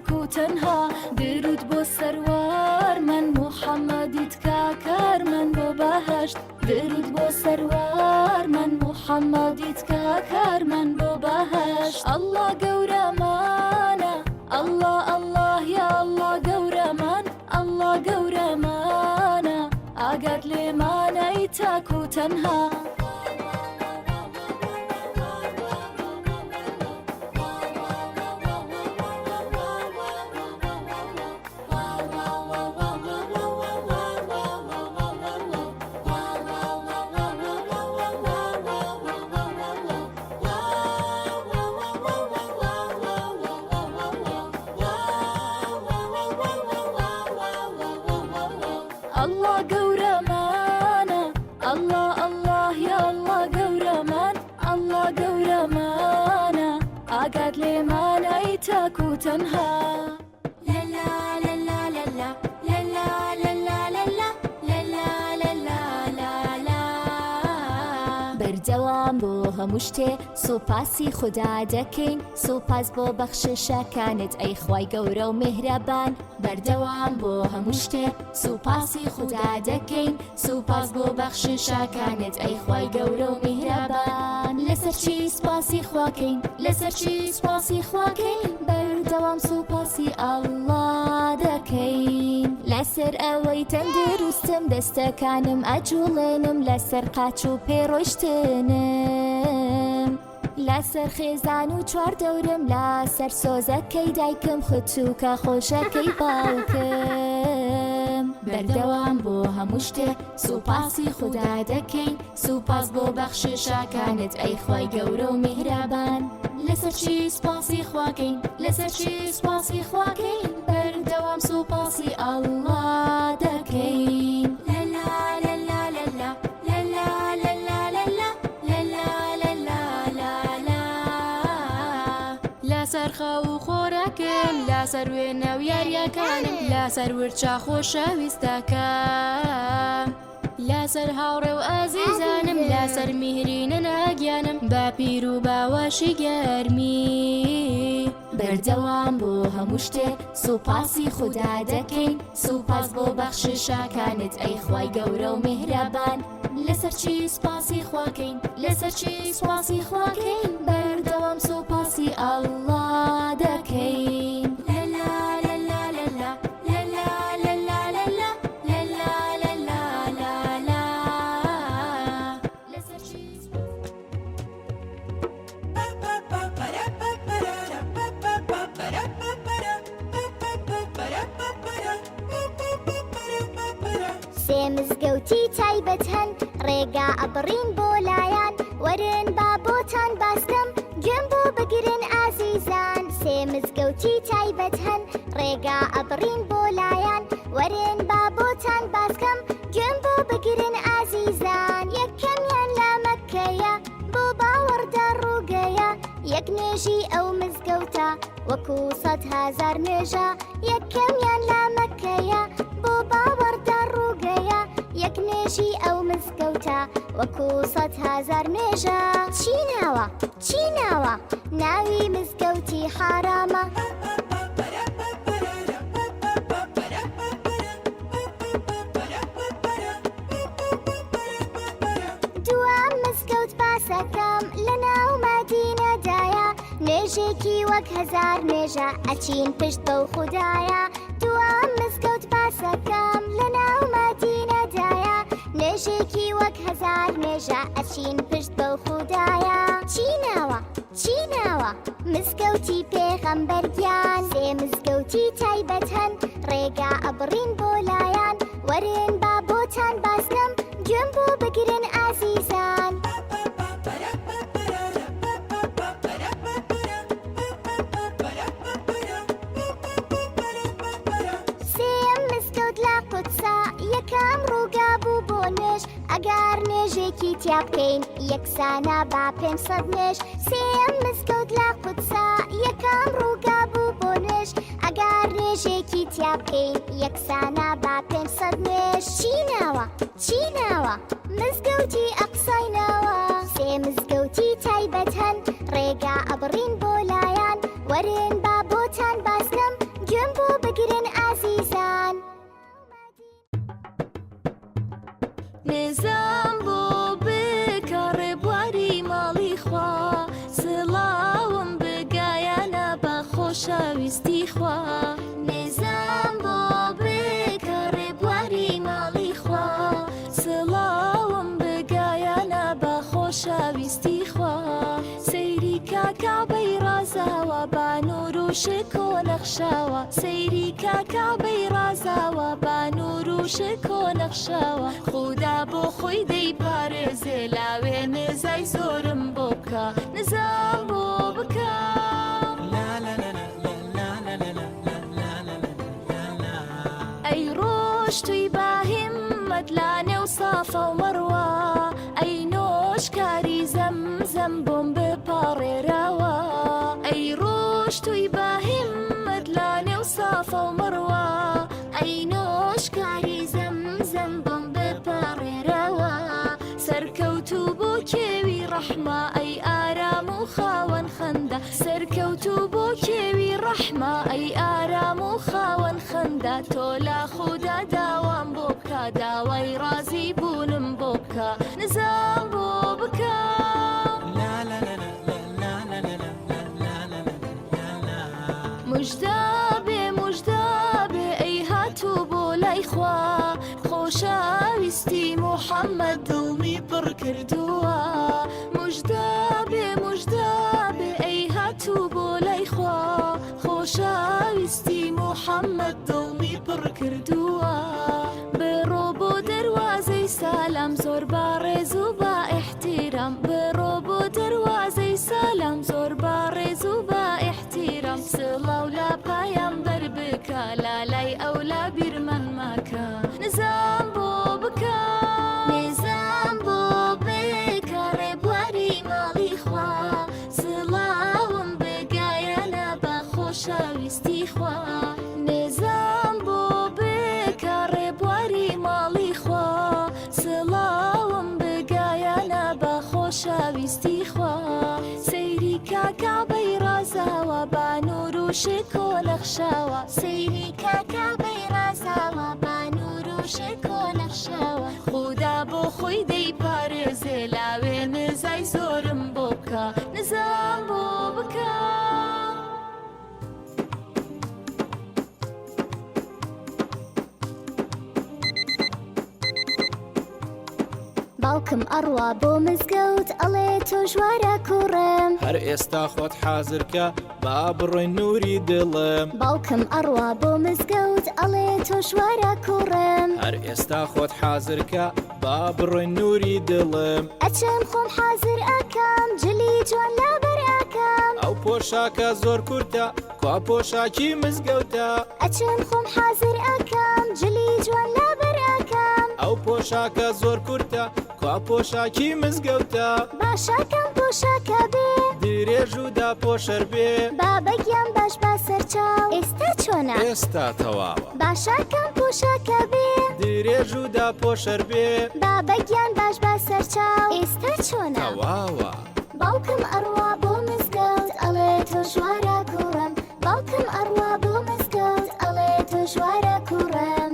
تاکو تەنها درود بۆ سەروار من محەممەدیت کاکار من بۆ بەهەشت درود بۆ سەروار من محەممەدیت کاکار من بۆ بەهەشت ئەڵڵا گەورەمانە ئەڵڵا ئەڵڵاه یا ئەڵڵا گەورەمان ئەڵڵا گەورەمانە ئاگات لێمانەی تاکو تەنها ئەڵڵا گەورەمانە ئەڵڵا ئەڵڵاه یا ئەڵڵا گەورەمان ئەڵڵا گەورەمانە ئاگات لێمانەی تاکو تەنها بەردەوام بۆ هەموو شتێ سوپاسی خوددا دەکەین سوپاس بۆ بەخششەکانت ئەی خوای گەورە و میهرەبان بەردەوام بۆ هەموو شتێ سوپاسی خوددا دەکەین سوپاس بۆ بەخششەکانت ئەی خوای گەورە و میهرەبان لەسەر چی سوپاسی خواکەین لەسەر چی سوپاسی خواکەین بەردەوام سوپاسی ئەڵڵا دەکەین لەسەر ئەوەی تەندروستم دەستەکانم ئەجوڵێنم لەسەر قاچ و پێڕۆشتنم لەسەر خێزان و چوار دەورم لەسەر سۆزەکەی دایکم خوتوکە خۆشەکەی باوکم بەردەوام بۆ هەموو شتێ سوپاسی خوددا دەکەین سوپاس بۆ بەخششەکانت ئەی خوای گەورە و میهرەبان لەسەر چی سوپاسی خواکەین لەسەر چی سوپاسی خواکەین بەردەوام سوپاسی ئەڵڵا دەکەین لەسەر خەو و خۆراکم لەسەر وێنە و یاریەکانم لەسەر ورچە خۆشەویستەکەم لەسەر هاوڕێ و ئازیزانم لەسەر میهرینە ناگیانم بە پیر و باوەشی گەرمی بەردەوام بۆ هەموو شتێ سوپاسی خوددا دەکەین سوپاس بۆ بەخششەکانت ئەی خوای گەورە و میهرەبان لەسەر چی سوپاسی خواکەین لەسەر چی سوپاسی خواکەین بەردەوام سوپاسی ئەڵڵا دەکەین مزگەوتی تایبەت هەن ڕێگا ئەبڕین بۆ لایەن وەرن با بۆتان باستم گوێم بۆ بگرن ئازیزان سێ مزگەوتی تایبەت هەن ڕێگا ئەبڕین بۆ لایەن وەرن با بۆتان باسکەم گوێم بۆ بگرن ئازیزان یەکەمیان لە مەککەیە بۆ باوەڕدا ڕووگەیە یەک نوێژی ئەو مزگەوتە وەکو 100,000 نوێژە یەکەمیان لە مەککەیە بۆ باوەڕدا ڕووگەیە یەک نوێژی ئەو مزگەوتە وەکو 100,000 نوێژە چی ناوە چی ناوە ناوی مزگەوتی حارامە دوام مزگەوت باسەکەم لە ناو مەدینەدایە نوێژێکی وەک 1000 نوێژە ئەچین پشت بەو خودایە دوام مزگەوت باسەکەم لە ناو مەدینەدایە نوێژێکی وەک 1000 نوێژە ئەچین پشت بەو خودایە چی ناوە چی ناوە مزگەوتی پێغەمبەرگیان سێ مزگەوتی تایبەت هەن ڕێگا ئەبڕین بۆ لایەن وەرن با بۆتان باسکەم گوێم بۆ بگرن ئازیزان سێم مزگەوت لە قودسە یەکەم ڕووگا بوو بۆ نوێژ ئەگەر نوێژێکی تیا بکەین یەکسانە با 500 نوێژ سێم مزگەوت لە قودسە یەکەم ڕووگا بوو بۆ نوێژ ئەگەر نوێژێکی تیا بکەین یەکسانە با 500 نوێژ چی ناوە چی ناوە مزگەوتی ئەقسای ناوە سێ مزگەوتی تایبەت هەن ڕێگا ئەبڕین بۆ لایەن وەرن با بۆتان باسکەم خوا نێزان بۆ بکە ڕێبواری ماڵی خوا سڵاوم بگایەنە بە خۆشەویستی خوا سەیری کاکابەی ڕازاوە بانوور و شکۆ نەخشاوە سەیری کاکابەی ڕازاوە بانوور و شکۆ نەخشاوە خودا بۆ خۆی دەیپارێزێ لاوێ نزای زۆرم بۆ بکە نزان بۆ بکە ئەی ڕۆژ توی باهیممەد لا نێو سافە و مەڕوە ئەی نۆشکاری زەمزەم بۆم بپاڕێراوە ئەی ڕۆژ توی باهیممەد لا نێو سافە و مەڕوە ئەی نۆشکاری زەمزەم بۆم بپاڕێراوە سەرکەوتوو بۆ کێوی ڕەحمە ئەی ئارام و خاوەن خەندە سەرکەوتوو بۆ کێوی ڕەحمە ئەی ئارام و خاوەن خەندە تۆ لا خودا داوام بۆ بکە داوای ڕازی بوونم بۆ بکە نزان بۆ بکە مژدابێ مژدابێ ئەی هاتوو بۆ لای خوا خۆشەویستی موحەممەد دڵمی پڕ کردووە مژدابێ مژدابێ ئەی هاتوو بۆ لای خوا خۆشەویستی موحەممەد دڵمی پڕ کردووە بڕۆ بۆ دەروازەی سالام زۆر باڕێز و با ئیحتیرام بڕۆ بۆ دەروازەی سالام زۆر باڕێز و با ئیحتیرام سڵاو لا پایام بەر بکە لالای ئەولا بیرمان ماکە نزان بۆ بکە نێزان بۆ بکە ڕێبواری ماڵی خوا سڵاوم بگایەنە بە خۆشەویستی خوا نێزان بۆ بکە ڕێبواری ماڵی خوا سڵاوم بگایەنە بە خۆشەویستی خوا سەیری کاکابەی ڕازاوە بانوور و شکۆ نەخشاوە سەیری کاکابەی ڕازاوە بانوور و شکۆ نەخشاوە خودا بۆ خۆی دەیپارێزێ لاوێ نزای زۆرم بۆ بکە نزان بۆ بکە باوکم ئەڕوا بۆ مزگەوت ئەڵێ تۆ ژوارە کوڕم هەر ئێستا خۆت حازرکە با بڕۆین نوری دڵم باوکم ئەڕوا بۆ مزگەوت ئەڵێ تۆ ژوارە کوڕم هەر ئێستا خۆت حازرکە با بڕۆین نوری دڵم ئەچەم خۆم حازر ئەکەم جلی جوان لەبەر ئەکەم ئەو پۆشاکە زۆر کورتە کوا پۆشاکی مزگەوتە ئەچەم خۆم حازر ئەکەم جلی جوان لەبەر ئەکەم ئەو پۆشاکە زۆر کورتە کوا پۆشاکی مزگەوتە باشەکەم پۆشاکە بێ درێژ و داپۆشەر بێ بابەگیان باش با سەرچاو ئێستا چۆنە ئێستا تەواوە باشەکەم پۆشاکە بێ درێژ و داپۆشەر بێ بابەگیان باش با سەرچاو ئێستا چۆنە تەواوە باوکم ئەڕوا بۆ مزگەوت ئەڵێ تۆ ژوارە کوڕم باوکم ئەڕوا بۆ مزگەوت ئەڵێ تۆ ژوارە کوڕم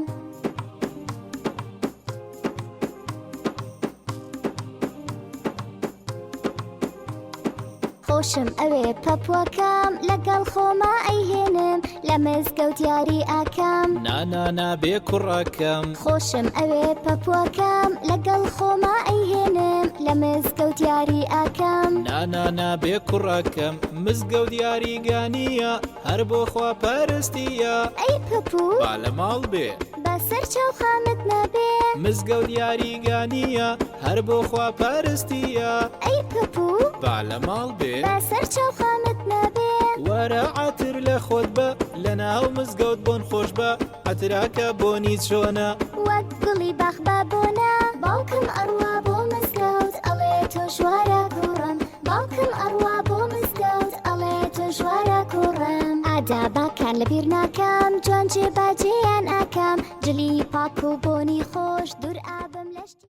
خۆشم ئەوێ پەپوەکەم لەگەڵ خۆما ئەیهێنم لە مزگەوت یاری ئاکەم نانانا بێ کوڕەکەم خۆشم ئەوێ پەپوەکەم لەگەڵ خۆما ئەیهێنم لە مزگەوت یاری ئاکەم نانانا بێ کوڕەکەم مزگەوت یاریگانیە هەر بۆ خوا پەرستیە ئەی پەپوو با لە ماڵ بێ بەسەر چاو خانت نەبێ مزگەوت یاریگانیە هەر بۆ خوا پەرستیە ئەی پەپوو با لە ماڵ بێ بەسەر چاو خانت نەبێ وەرە عاتر لە خۆت بە لە ناو مزگەوت بۆن خۆش بە عتراکە بۆنی چۆنە وەک گوڵی بەخبە بۆنە باوکم ئەڕوا بۆ مزگەوت ئەڵێ تۆ ژوارە کوڕم باوکم ئەڕوا بۆ مزگەوت ئەڵێ تۆ ژوارە کوڕم ئادا باکان لەبیر ناکەم جوان جێباجێیان ئاکەم جلی پاک و بۆنی خۆش